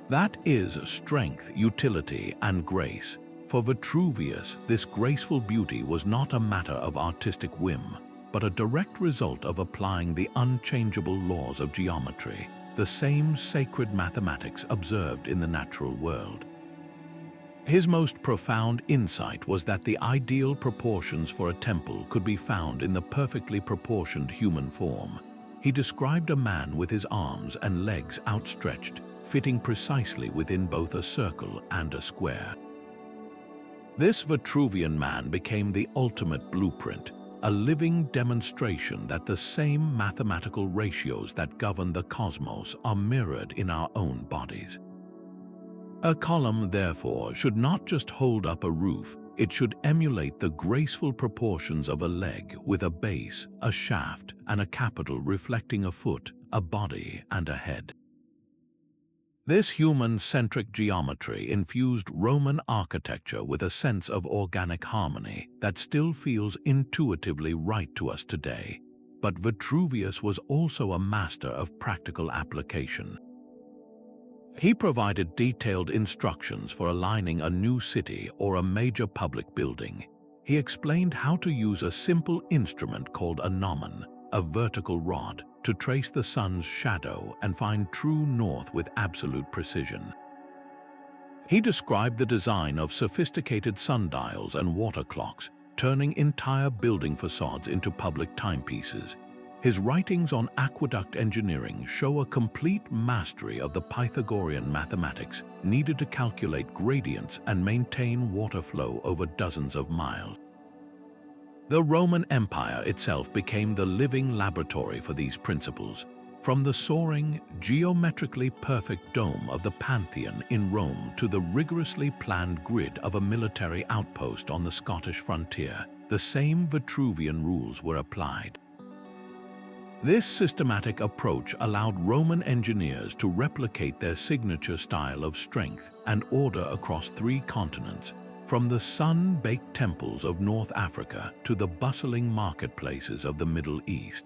That is, strength, utility, and grace. For Vitruvius, this graceful beauty was not a matter of artistic whim, but a direct result of applying the unchangeable laws of geometry, the same sacred mathematics observed in the natural world. His most profound insight was that the ideal proportions for a temple could be found in the perfectly proportioned human form. He described a man with his arms and legs outstretched, fitting precisely within both a circle and a square. This Vitruvian man became the ultimate blueprint, a living demonstration that the same mathematical ratios that govern the cosmos are mirrored in our own bodies. A column, therefore, should not just hold up a roof, it should emulate the graceful proportions of a leg with a base, a shaft, and a capital reflecting a foot, a body, and a head. This human-centric geometry infused Roman architecture with a sense of organic harmony that still feels intuitively right to us today. But Vitruvius was also a master of practical application. He provided detailed instructions for aligning a new city or a major public building. He explained how to use a simple instrument called a gnomon, a vertical rod, to trace the sun's shadow and find true north with absolute precision. He described the design of sophisticated sundials and water clocks, turning entire building facades into public timepieces. His writings on aqueduct engineering show a complete mastery of the Pythagorean mathematics needed to calculate gradients and maintain water flow over dozens of miles. The Roman Empire itself became the living laboratory for these principles, from the soaring, geometrically perfect dome of the Pantheon in Rome to the rigorously planned grid of a military outpost on the Scottish frontier. The same Vitruvian rules were applied. This systematic approach allowed Roman engineers to replicate their signature style of strength and order across 3 continents, from the sun-baked temples of North Africa to the bustling marketplaces of the Middle East.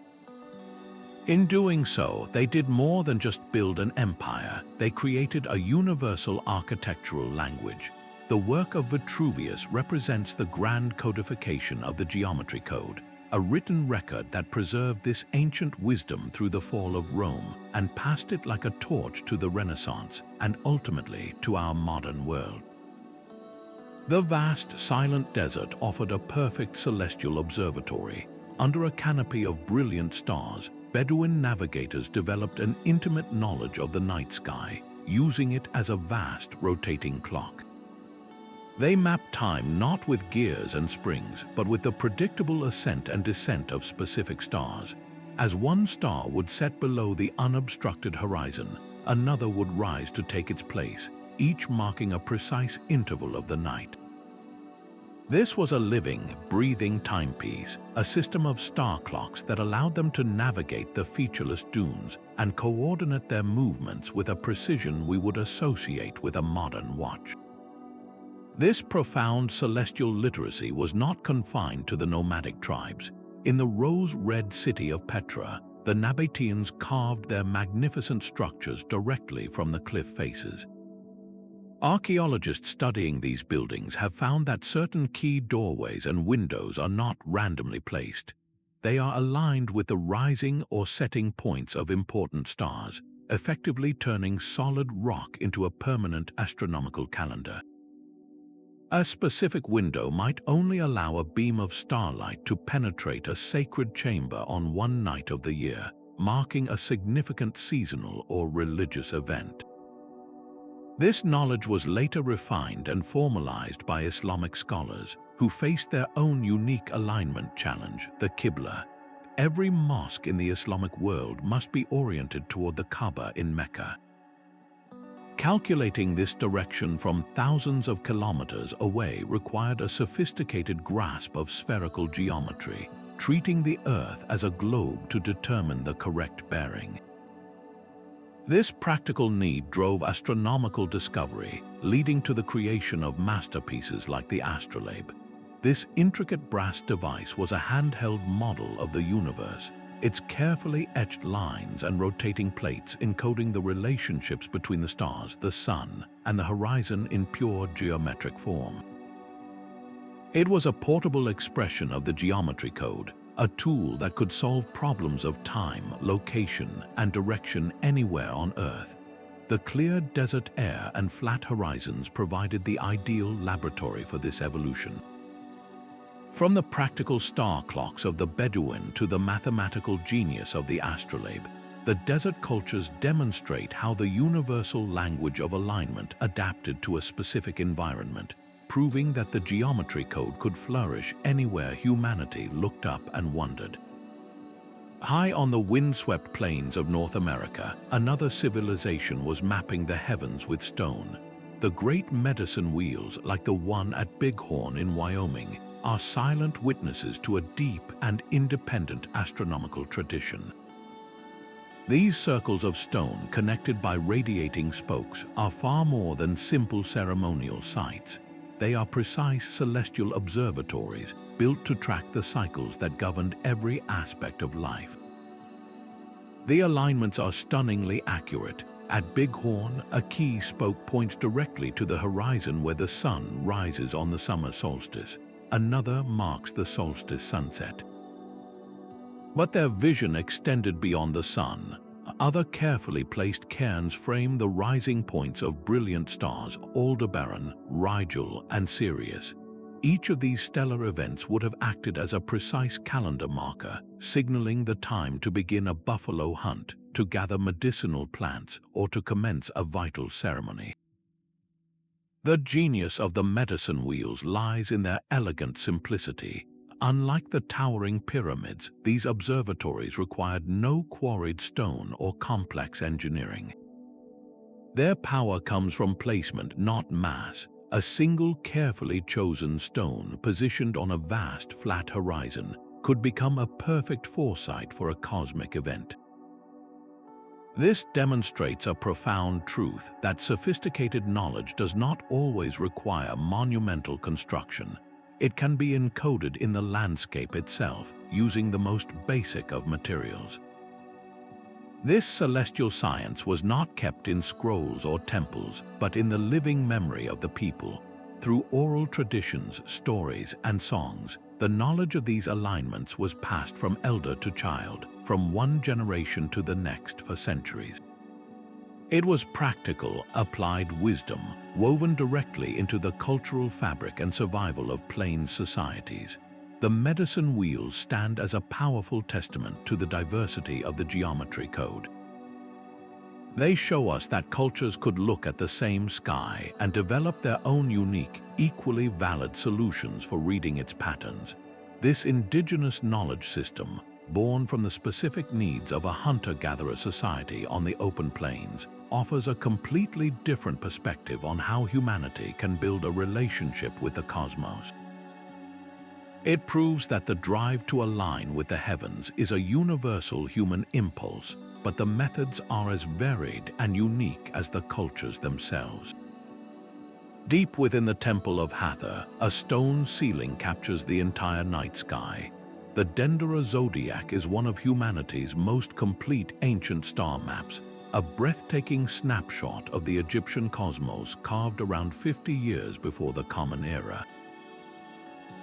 In doing so, they did more than just build an empire. They created a universal architectural language. The work of Vitruvius represents the grand codification of the geometry code, a written record that preserved this ancient wisdom through the fall of Rome and passed it like a torch to the Renaissance and ultimately to our modern world. The vast, silent desert offered a perfect celestial observatory. Under a canopy of brilliant stars, Bedouin navigators developed an intimate knowledge of the night sky, using it as a vast rotating clock. They mapped time not with gears and springs, but with the predictable ascent and descent of specific stars. As one star would set below the unobstructed horizon, another would rise to take its place, each marking a precise interval of the night. This was a living, breathing timepiece, a system of star clocks that allowed them to navigate the featureless dunes and coordinate their movements with a precision we would associate with a modern watch. This profound celestial literacy was not confined to the nomadic tribes. In the rose-red city of Petra, the Nabateans carved their magnificent structures directly from the cliff faces. Archaeologists studying these buildings have found that certain key doorways and windows are not randomly placed. They are aligned with the rising or setting points of important stars, effectively turning solid rock into a permanent astronomical calendar. A specific window might only allow a beam of starlight to penetrate a sacred chamber on one night of the year, marking a significant seasonal or religious event. This knowledge was later refined and formalized by Islamic scholars who faced their own unique alignment challenge, the Qibla. Every mosque in the Islamic world must be oriented toward the Kaaba in Mecca. Calculating this direction from thousands of kilometers away required a sophisticated grasp of spherical geometry, treating the Earth as a globe to determine the correct bearing. This practical need drove astronomical discovery, leading to the creation of masterpieces like the astrolabe. This intricate brass device was a handheld model of the universe, its carefully etched lines and rotating plates encoding the relationships between the stars, the sun, and the horizon in pure geometric form. It was a portable expression of the geometry code, a tool that could solve problems of time, location, and direction anywhere on Earth. The clear desert air and flat horizons provided the ideal laboratory for this evolution. From the practical star clocks of the Bedouin to the mathematical genius of the astrolabe, the desert cultures demonstrate how the universal language of alignment adapted to a specific environment, proving that the geometry code could flourish anywhere humanity looked up and wondered. High on the windswept plains of North America, another civilization was mapping the heavens with stone. The great medicine wheels, like the one at Bighorn in Wyoming, are silent witnesses to a deep and independent astronomical tradition. These circles of stone, connected by radiating spokes, are far more than simple ceremonial sites. They are precise celestial observatories built to track the cycles that governed every aspect of life. The alignments are stunningly accurate. At Bighorn, a key spoke points directly to the horizon where the sun rises on the summer solstice. Another marks the solstice sunset. But their vision extended beyond the sun. Other carefully placed cairns frame the rising points of brilliant stars Aldebaran, Rigel, and Sirius. Each of these stellar events would have acted as a precise calendar marker, signaling the time to begin a buffalo hunt, to gather medicinal plants, or to commence a vital ceremony. The genius of the medicine wheels lies in their elegant simplicity. Unlike the towering pyramids, these observatories required no quarried stone or complex engineering. Their power comes from placement, not mass. A single carefully chosen stone positioned on a vast flat horizon could become a perfect foresight for a cosmic event. This demonstrates a profound truth that sophisticated knowledge does not always require monumental construction. It can be encoded in the landscape itself, using the most basic of materials. This celestial science was not kept in scrolls or temples, but in the living memory of the people. Through oral traditions, stories, and songs, the knowledge of these alignments was passed from elder to child, from one generation to the next for centuries. It was practical, applied wisdom, woven directly into the cultural fabric and survival of plains societies. The medicine wheels stand as a powerful testament to the diversity of the geometry code. They show us that cultures could look at the same sky and develop their own unique, equally valid solutions for reading its patterns. This indigenous knowledge system, born from the specific needs of a hunter-gatherer society on the open plains, offers a completely different perspective on how humanity can build a relationship with the cosmos. It proves that the drive to align with the heavens is a universal human impulse, but the methods are as varied and unique as the cultures themselves. Deep within the Temple of Hathor, a stone ceiling captures the entire night sky. The Dendera Zodiac is one of humanity's most complete ancient star maps, a breathtaking snapshot of the Egyptian cosmos carved around 50 years before the Common Era.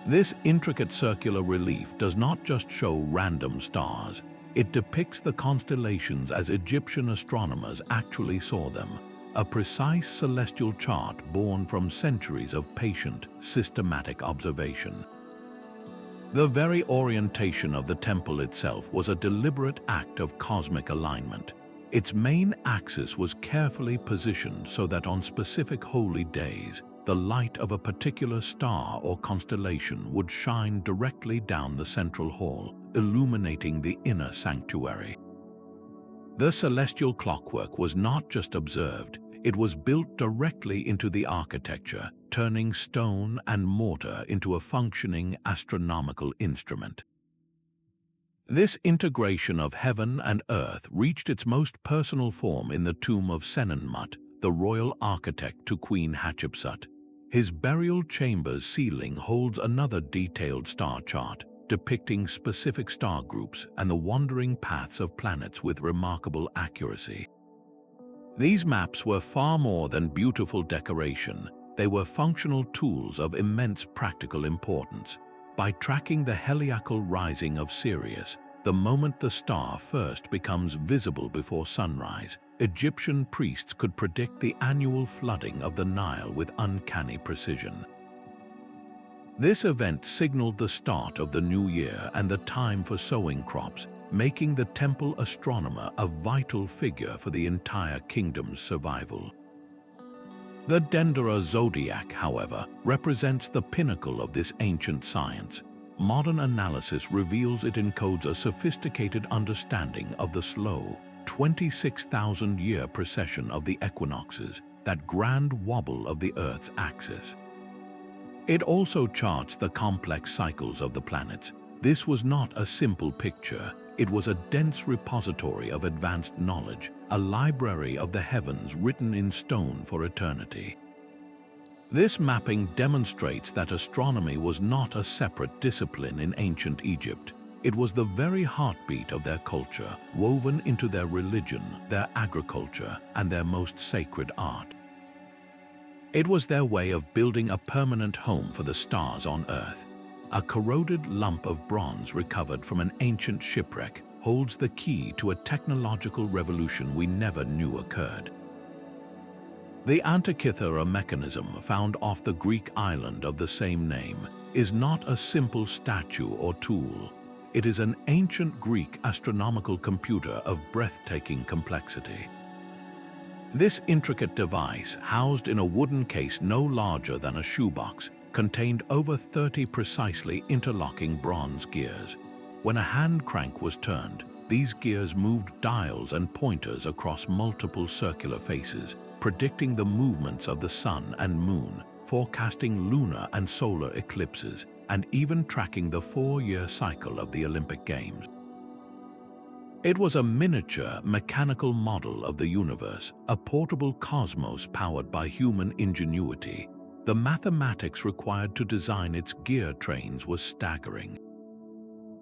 This intricate circular relief does not just show random stars, it depicts the constellations as Egyptian astronomers actually saw them, a precise celestial chart born from centuries of patient, systematic observation. The very orientation of the temple itself was a deliberate act of cosmic alignment. Its main axis was carefully positioned so that on specific holy days, the light of a particular star or constellation would shine directly down the central hall, illuminating the inner sanctuary. The celestial clockwork was not just observed, it was built directly into the architecture, turning stone and mortar into a functioning astronomical instrument. This integration of heaven and earth reached its most personal form in the tomb of Senenmut, the royal architect to Queen Hatshepsut. His burial chamber's ceiling holds another detailed star chart, depicting specific star groups and the wandering paths of planets with remarkable accuracy. These maps were far more than beautiful decoration. They were functional tools of immense practical importance. By tracking the heliacal rising of Sirius, the moment the star first becomes visible before sunrise, Egyptian priests could predict the annual flooding of the Nile with uncanny precision. This event signaled the start of the new year and the time for sowing crops, making the temple astronomer a vital figure for the entire kingdom's survival. The Dendera Zodiac, however, represents the pinnacle of this ancient science. Modern analysis reveals it encodes a sophisticated understanding of the slow, 26,000-year precession of the equinoxes, that grand wobble of the Earth's axis. It also charts the complex cycles of the planets. This was not a simple picture. It was a dense repository of advanced knowledge, a library of the heavens written in stone for eternity. This mapping demonstrates that astronomy was not a separate discipline in ancient Egypt. It was the very heartbeat of their culture, woven into their religion, their agriculture, and their most sacred art. It was their way of building a permanent home for the stars on Earth. A corroded lump of bronze recovered from an ancient shipwreck holds the key to a technological revolution we never knew occurred. The Antikythera mechanism found off the Greek island of the same name is not a simple statue or tool. It is an ancient Greek astronomical computer of breathtaking complexity. This intricate device, housed in a wooden case no larger than a shoebox, contained over 30 precisely interlocking bronze gears. When a hand crank was turned, these gears moved dials and pointers across multiple circular faces, predicting the movements of the sun and moon, forecasting lunar and solar eclipses, and even tracking the 4-year cycle of the Olympic Games. It was a miniature, mechanical model of the universe, a portable cosmos powered by human ingenuity. The mathematics required to design its gear trains was staggering.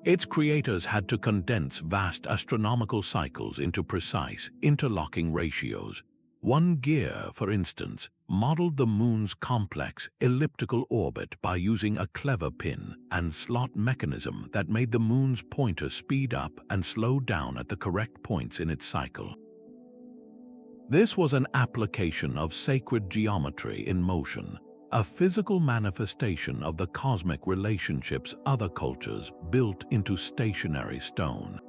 Its creators had to condense vast astronomical cycles into precise, interlocking ratios. One gear, for instance, modeled the moon's complex, elliptical orbit by using a clever pin and slot mechanism that made the moon's pointer speed up and slow down at the correct points in its cycle. This was an application of sacred geometry in motion, a physical manifestation of the cosmic relationships other cultures built into stationary stone.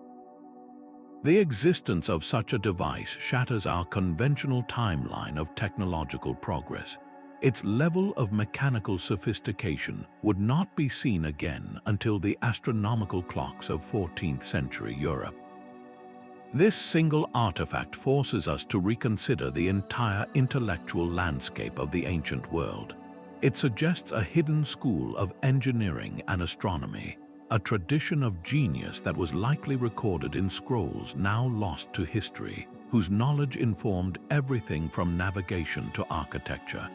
The existence of such a device shatters our conventional timeline of technological progress. Its level of mechanical sophistication would not be seen again until the astronomical clocks of 14th century Europe. This single artifact forces us to reconsider the entire intellectual landscape of the ancient world. It suggests a hidden school of engineering and astronomy, a tradition of genius that was likely recorded in scrolls now lost to history, whose knowledge informed everything from navigation to architecture.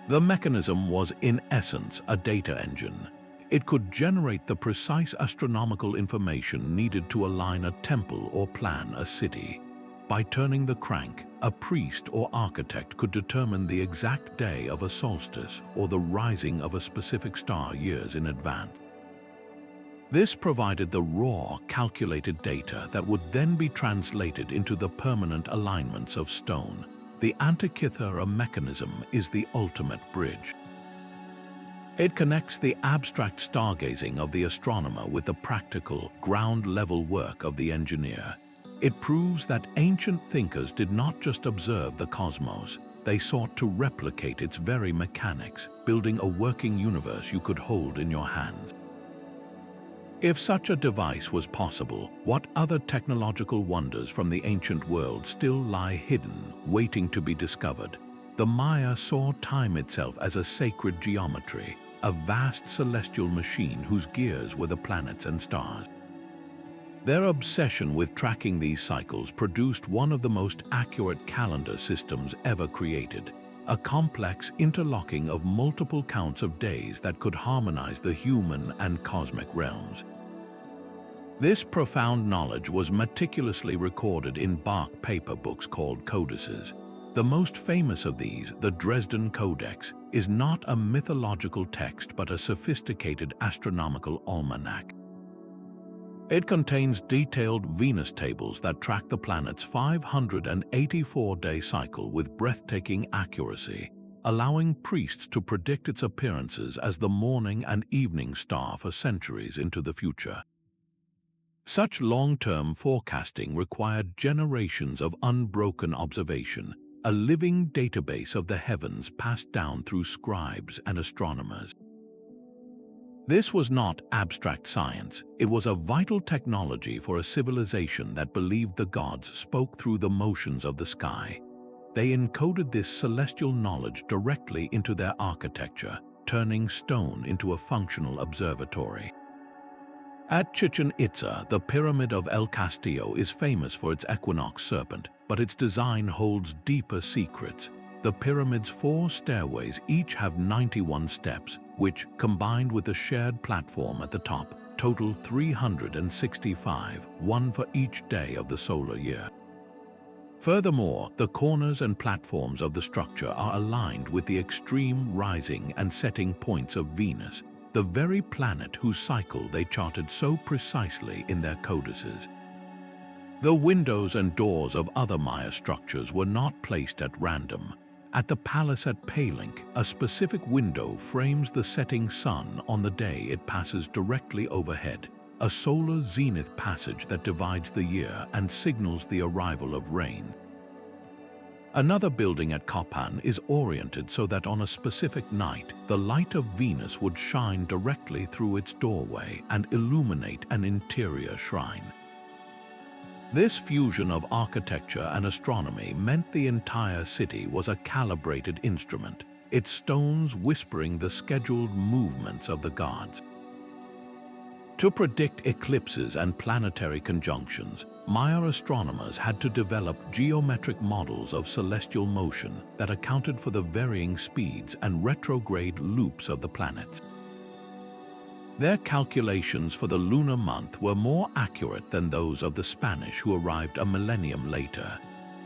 The mechanism was, in essence, a data engine. It could generate the precise astronomical information needed to align a temple or plan a city. By turning the crank, a priest or architect could determine the exact day of a solstice or the rising of a specific star years in advance. This provided the raw, calculated data that would then be translated into the permanent alignments of stone. The Antikythera mechanism is the ultimate bridge. It connects the abstract stargazing of the astronomer with the practical, ground-level work of the engineer. It proves that ancient thinkers did not just observe the cosmos, they sought to replicate its very mechanics, building a working universe you could hold in your hands. If such a device was possible, what other technological wonders from the ancient world still lie hidden, waiting to be discovered? The Maya saw time itself as a sacred geometry, a vast celestial machine whose gears were the planets and stars. Their obsession with tracking these cycles produced one of the most accurate calendar systems ever created, a complex interlocking of multiple counts of days that could harmonize the human and cosmic realms. This profound knowledge was meticulously recorded in bark paper books called codices. The most famous of these, the Dresden Codex, is not a mythological text but a sophisticated astronomical almanac. It contains detailed Venus tables that track the planet's 584-day cycle with breathtaking accuracy, allowing priests to predict its appearances as the morning and evening star for centuries into the future. Such long-term forecasting required generations of unbroken observation, a living database of the heavens passed down through scribes and astronomers. This was not abstract science, it was a vital technology for a civilization that believed the gods spoke through the motions of the sky. They encoded this celestial knowledge directly into their architecture, turning stone into a functional observatory. At Chichen Itza, the Pyramid of El Castillo is famous for its equinox serpent, but its design holds deeper secrets. The pyramid's 4 stairways each have 91 steps, which, combined with the shared platform at the top, total 365, one for each day of the solar year. Furthermore, the corners and platforms of the structure are aligned with the extreme rising and setting points of Venus, the very planet whose cycle they charted so precisely in their codices. The windows and doors of other Maya structures were not placed at random. At the palace at Palenque, a specific window frames the setting sun on the day it passes directly overhead, a solar zenith passage that divides the year and signals the arrival of rain. Another building at Copan is oriented so that on a specific night, the light of Venus would shine directly through its doorway and illuminate an interior shrine. This fusion of architecture and astronomy meant the entire city was a calibrated instrument, its stones whispering the scheduled movements of the gods. To predict eclipses and planetary conjunctions, Maya astronomers had to develop geometric models of celestial motion that accounted for the varying speeds and retrograde loops of the planets. Their calculations for the lunar month were more accurate than those of the Spanish who arrived a millennium later.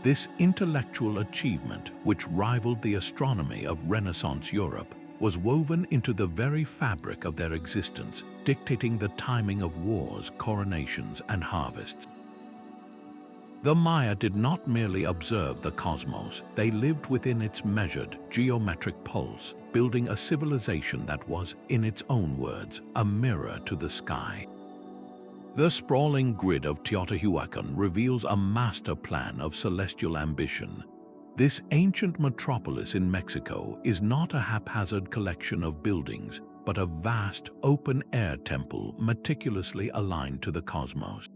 This intellectual achievement, which rivaled the astronomy of Renaissance Europe, was woven into the very fabric of their existence, dictating the timing of wars, coronations, and harvests. The Maya did not merely observe the cosmos, they lived within its measured, geometric pulse, building a civilization that was, in its own words, a mirror to the sky. The sprawling grid of Teotihuacan reveals a master plan of celestial ambition. This ancient metropolis in Mexico is not a haphazard collection of buildings, but a vast, open-air temple meticulously aligned to the cosmos.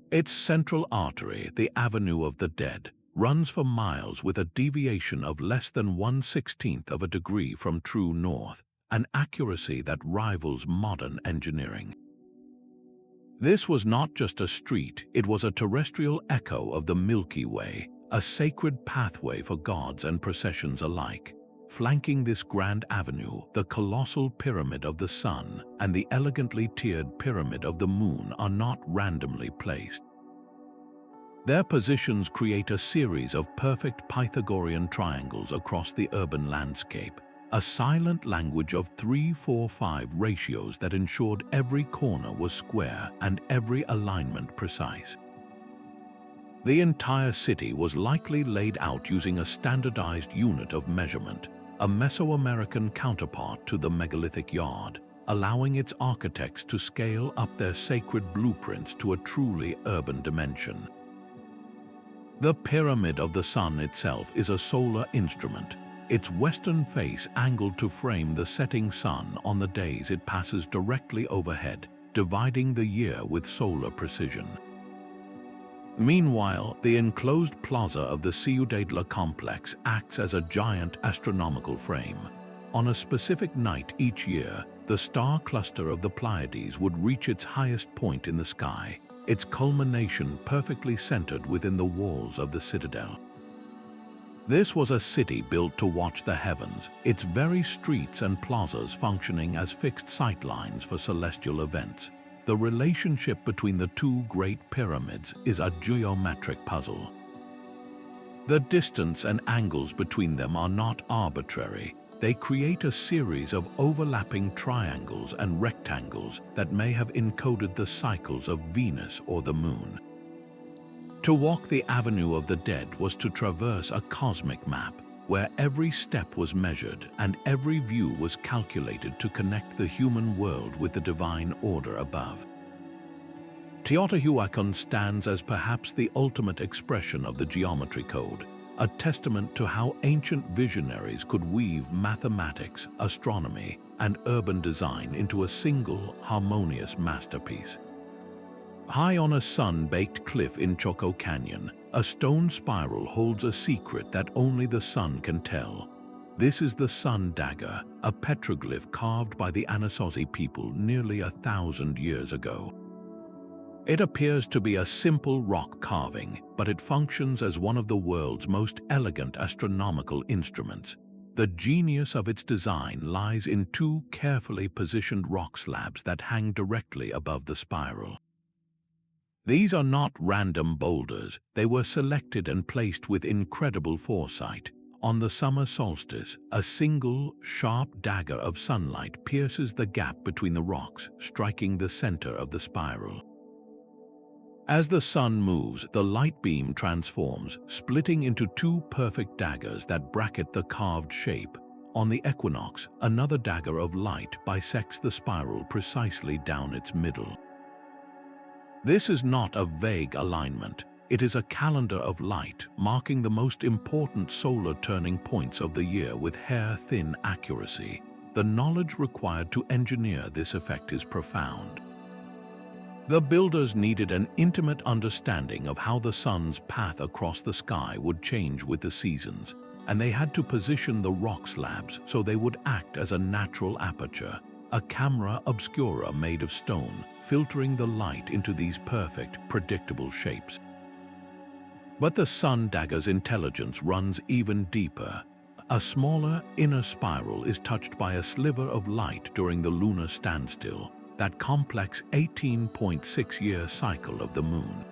Its central artery, the Avenue of the Dead, runs for miles with a deviation of less than 1/16th of a degree from true north, an accuracy that rivals modern engineering. This was not just a street, it was a terrestrial echo of the Milky Way, a sacred pathway for gods and processions alike. Flanking this grand avenue, the colossal pyramid of the sun and the elegantly tiered pyramid of the moon are not randomly placed. Their positions create a series of perfect Pythagorean triangles across the urban landscape, a silent language of 3-4-5 ratios that ensured every corner was square and every alignment precise. The entire city was likely laid out using a standardized unit of measurement, a Mesoamerican counterpart to the megalithic yard, allowing its architects to scale up their sacred blueprints to a truly urban dimension. The Pyramid of the Sun itself is a solar instrument, its western face angled to frame the setting sun on the days it passes directly overhead, dividing the year with solar precision. Meanwhile, the enclosed plaza of the Ciudadela complex acts as a giant astronomical frame. On a specific night each year, the star cluster of the Pleiades would reach its highest point in the sky, its culmination perfectly centered within the walls of the citadel. This was a city built to watch the heavens, its very streets and plazas functioning as fixed sightlines for celestial events. The relationship between the two great pyramids is a geometric puzzle. The distance and angles between them are not arbitrary. They create a series of overlapping triangles and rectangles that may have encoded the cycles of Venus or the Moon. To walk the Avenue of the Dead was to traverse a cosmic map, where every step was measured and every view was calculated to connect the human world with the divine order above. Teotihuacan stands as perhaps the ultimate expression of the geometry code, a testament to how ancient visionaries could weave mathematics, astronomy, and urban design into a single, harmonious masterpiece. High on a sun-baked cliff in Choco Canyon, a stone spiral holds a secret that only the sun can tell. This is the Sun Dagger, a petroglyph carved by the Anasazi people nearly 1,000 years ago. It appears to be a simple rock carving, but it functions as one of the world's most elegant astronomical instruments. The genius of its design lies in two carefully positioned rock slabs that hang directly above the spiral. These are not random boulders, they were selected and placed with incredible foresight. On the summer solstice, a single, sharp dagger of sunlight pierces the gap between the rocks, striking the center of the spiral. As the sun moves, the light beam transforms, splitting into two perfect daggers that bracket the carved shape. On the equinox, another dagger of light bisects the spiral precisely down its middle. This is not a vague alignment. It is a calendar of light, marking the most important solar turning points of the year with hair-thin accuracy. The knowledge required to engineer this effect is profound. The builders needed an intimate understanding of how the sun's path across the sky would change with the seasons, and they had to position the rock slabs so they would act as a natural aperture, a camera obscura made of stone, filtering the light into these perfect, predictable shapes. But the sun dagger's intelligence runs even deeper. A smaller, inner spiral is touched by a sliver of light during the lunar standstill, that complex 18.6-year cycle of the moon.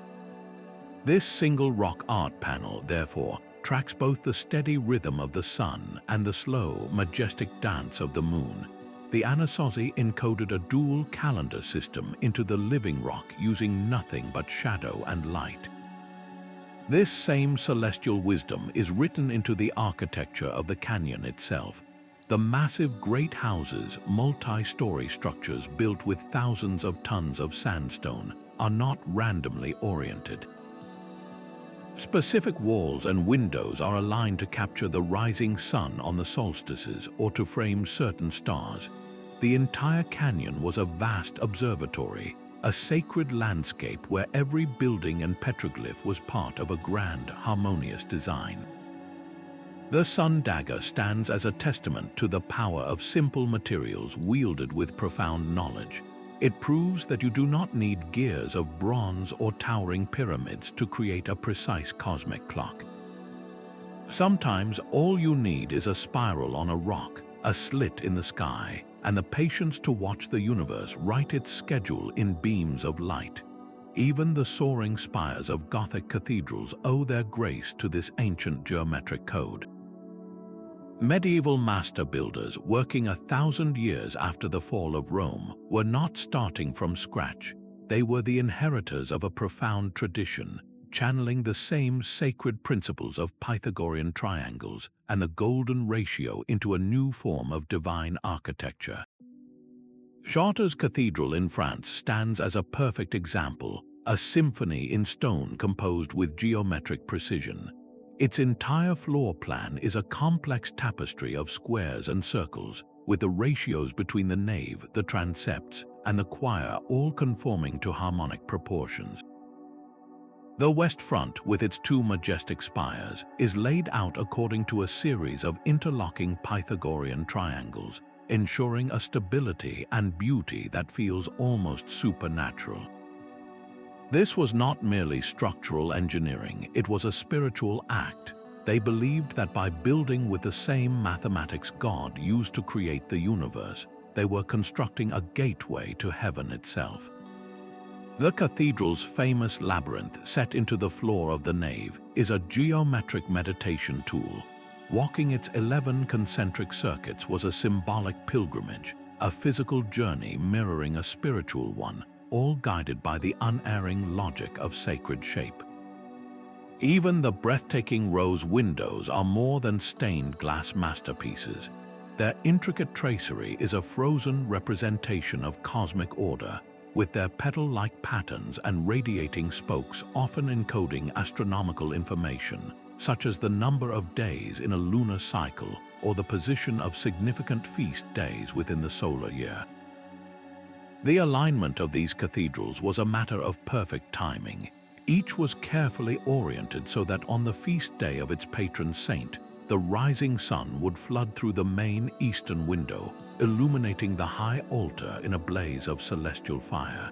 This single rock art panel, therefore, tracks both the steady rhythm of the sun and the slow, majestic dance of the moon. The Anasazi encoded a dual calendar system into the living rock using nothing but shadow and light. This same celestial wisdom is written into the architecture of the canyon itself. The massive great houses, multi-story structures built with thousands of tons of sandstone, are not randomly oriented. Specific walls and windows are aligned to capture the rising sun on the solstices or to frame certain stars. The entire canyon was a vast observatory, a sacred landscape where every building and petroglyph was part of a grand, harmonious design. The sun dagger stands as a testament to the power of simple materials wielded with profound knowledge. It proves that you do not need gears of bronze or towering pyramids to create a precise cosmic clock. Sometimes all you need is a spiral on a rock, a slit in the sky, and the patience to watch the universe write its schedule in beams of light. Even the soaring spires of Gothic cathedrals owe their grace to this ancient geometric code. Medieval master builders, working 1,000 years after the fall of Rome, were not starting from scratch. They were the inheritors of a profound tradition, channeling the same sacred principles of Pythagorean triangles and the golden ratio into a new form of divine architecture. Chartres Cathedral in France stands as a perfect example, a symphony in stone composed with geometric precision. Its entire floor plan is a complex tapestry of squares and circles, with the ratios between the nave, the transepts, and the choir all conforming to harmonic proportions. The west front, with its two majestic spires, is laid out according to a series of interlocking Pythagorean triangles, ensuring a stability and beauty that feels almost supernatural. This was not merely structural engineering, it was a spiritual act. They believed that by building with the same mathematics God used to create the universe, they were constructing a gateway to heaven itself. The cathedral's famous labyrinth, set into the floor of the nave, is a geometric meditation tool. Walking its 11 concentric circuits was a symbolic pilgrimage, a physical journey mirroring a spiritual one, all guided by the unerring logic of sacred shape. Even the breathtaking rose windows are more than stained glass masterpieces. Their intricate tracery is a frozen representation of cosmic order, with their petal-like patterns and radiating spokes often encoding astronomical information, such as the number of days in a lunar cycle or the position of significant feast days within the solar year. The alignment of these cathedrals was a matter of perfect timing. Each was carefully oriented so that on the feast day of its patron saint, the rising sun would flood through the main eastern window, illuminating the high altar in a blaze of celestial fire.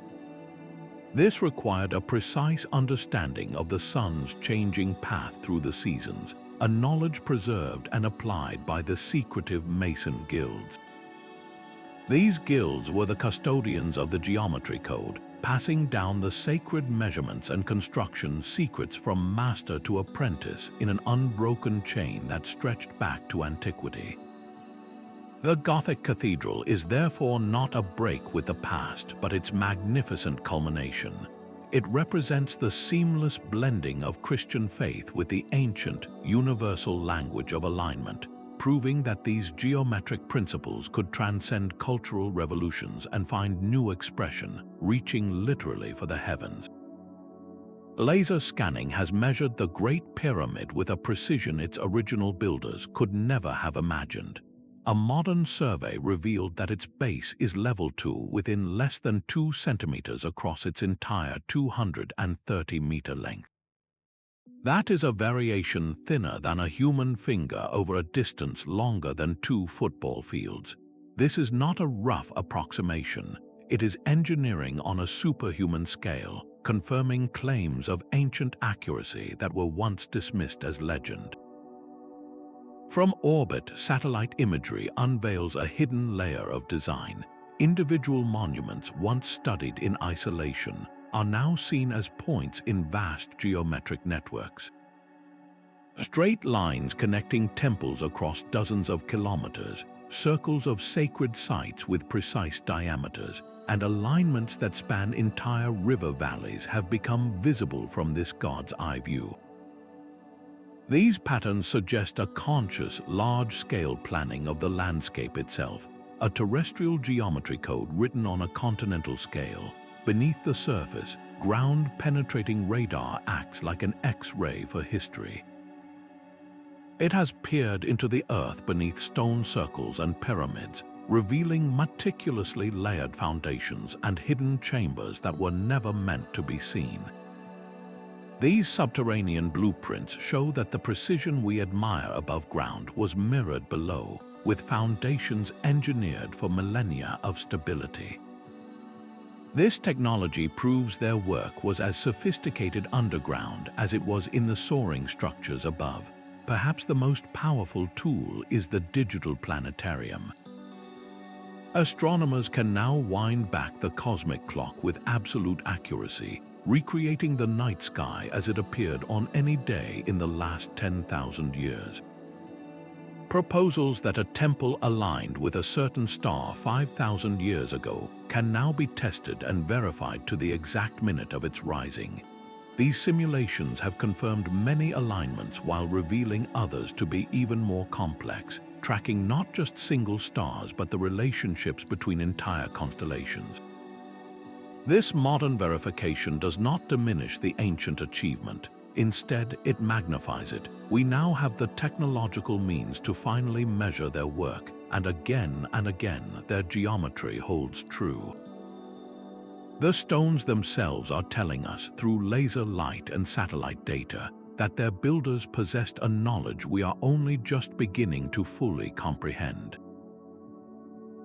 This required a precise understanding of the sun's changing path through the seasons, a knowledge preserved and applied by the secretive Mason guilds. These guilds were the custodians of the geometry code, passing down the sacred measurements and construction secrets from master to apprentice in an unbroken chain that stretched back to antiquity. The Gothic cathedral is therefore not a break with the past, but its magnificent culmination. It represents the seamless blending of Christian faith with the ancient, universal language of alignment, proving that these geometric principles could transcend cultural revolutions and find new expression, reaching literally for the heavens. Laser scanning has measured the Great Pyramid with a precision its original builders could never have imagined. A modern survey revealed that its base is level to within less than 2 centimeters across its entire 230-meter length. That is a variation thinner than a human finger over a distance longer than 2 football fields. This is not a rough approximation. It is engineering on a superhuman scale, confirming claims of ancient accuracy that were once dismissed as legend. From orbit, satellite imagery unveils a hidden layer of design. Individual monuments once studied in isolation are now seen as points in vast geometric networks. Straight lines connecting temples across dozens of kilometers, circles of sacred sites with precise diameters, and alignments that span entire river valleys have become visible from this God's eye view. These patterns suggest a conscious, large-scale planning of the landscape itself, a terrestrial geometry code written on a continental scale. Beneath the surface, ground-penetrating radar acts like an X-ray for history. It has peered into the earth beneath stone circles and pyramids, revealing meticulously layered foundations and hidden chambers that were never meant to be seen. These subterranean blueprints show that the precision we admire above ground was mirrored below, with foundations engineered for millennia of stability. This technology proves their work was as sophisticated underground as it was in the soaring structures above. Perhaps the most powerful tool is the digital planetarium. Astronomers can now wind back the cosmic clock with absolute accuracy, recreating the night sky as it appeared on any day in the last 10,000 years. Proposals that a temple aligned with a certain star 5,000 years ago can now be tested and verified to the exact minute of its rising. These simulations have confirmed many alignments while revealing others to be even more complex, tracking not just single stars but the relationships between entire constellations. This modern verification does not diminish the ancient achievement. Instead, it magnifies it. We now have the technological means to finally measure their work, and again their geometry holds true. The stones themselves are telling us, through laser light and satellite data, that their builders possessed a knowledge we are only just beginning to fully comprehend.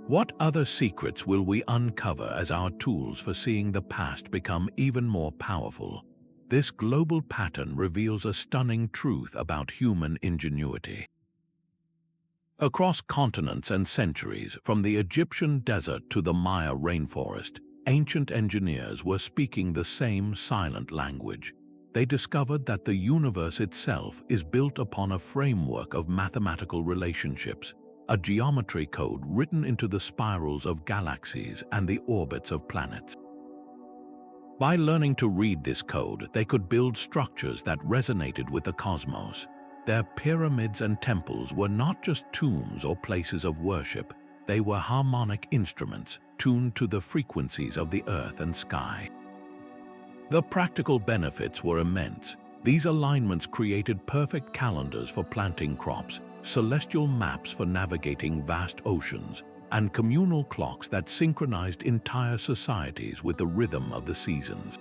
What other secrets will we uncover as our tools for seeing the past become even more powerful? This global pattern reveals a stunning truth about human ingenuity. Across continents and centuries, from the Egyptian desert to the Maya rainforest, ancient engineers were speaking the same silent language. They discovered that the universe itself is built upon a framework of mathematical relationships, a geometry code written into the spirals of galaxies and the orbits of planets. By learning to read this code, they could build structures that resonated with the cosmos. Their pyramids and temples were not just tombs or places of worship, they were harmonic instruments tuned to the frequencies of the earth and sky. The practical benefits were immense. These alignments created perfect calendars for planting crops, celestial maps for navigating vast oceans, and communal clocks that synchronized entire societies with the rhythm of the seasons.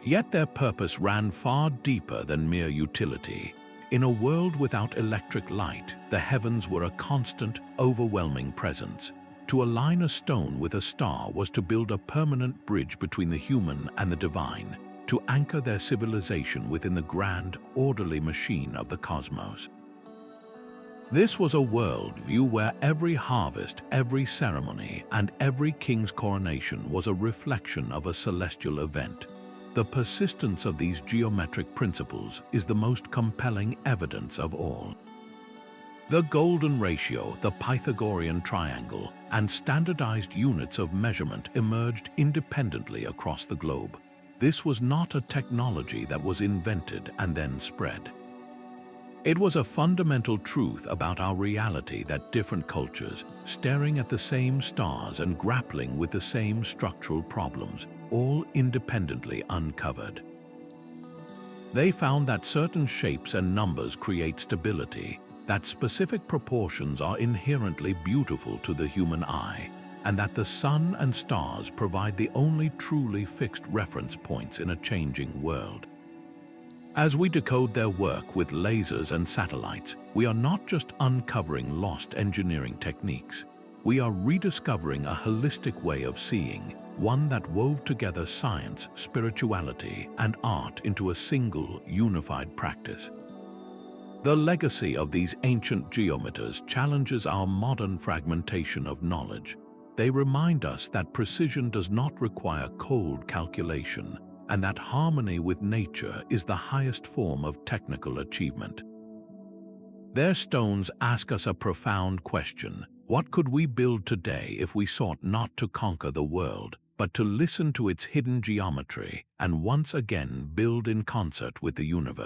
Yet their purpose ran far deeper than mere utility. In a world without electric light, the heavens were a constant, overwhelming presence. To align a stone with a star was to build a permanent bridge between the human and the divine, to anchor their civilization within the grand, orderly machine of the cosmos. This was a worldview where every harvest, every ceremony, and every king's coronation was a reflection of a celestial event. The persistence of these geometric principles is the most compelling evidence of all. The golden ratio, the Pythagorean triangle, and standardized units of measurement emerged independently across the globe. This was not a technology that was invented and then spread. It was a fundamental truth about our reality that different cultures, staring at the same stars and grappling with the same structural problems, all independently uncovered. They found that certain shapes and numbers create stability, that specific proportions are inherently beautiful to the human eye, and that the sun and stars provide the only truly fixed reference points in a changing world. As we decode their work with lasers and satellites, we are not just uncovering lost engineering techniques. We are rediscovering a holistic way of seeing, one that wove together science, spirituality, and art into a single, unified practice. The legacy of these ancient geometers challenges our modern fragmentation of knowledge. They remind us that precision does not require cold calculation, and that harmony with nature is the highest form of technical achievement. Their stones ask us a profound question. What could we build today if we sought not to conquer the world, but to listen to its hidden geometry and once again build in concert with the universe?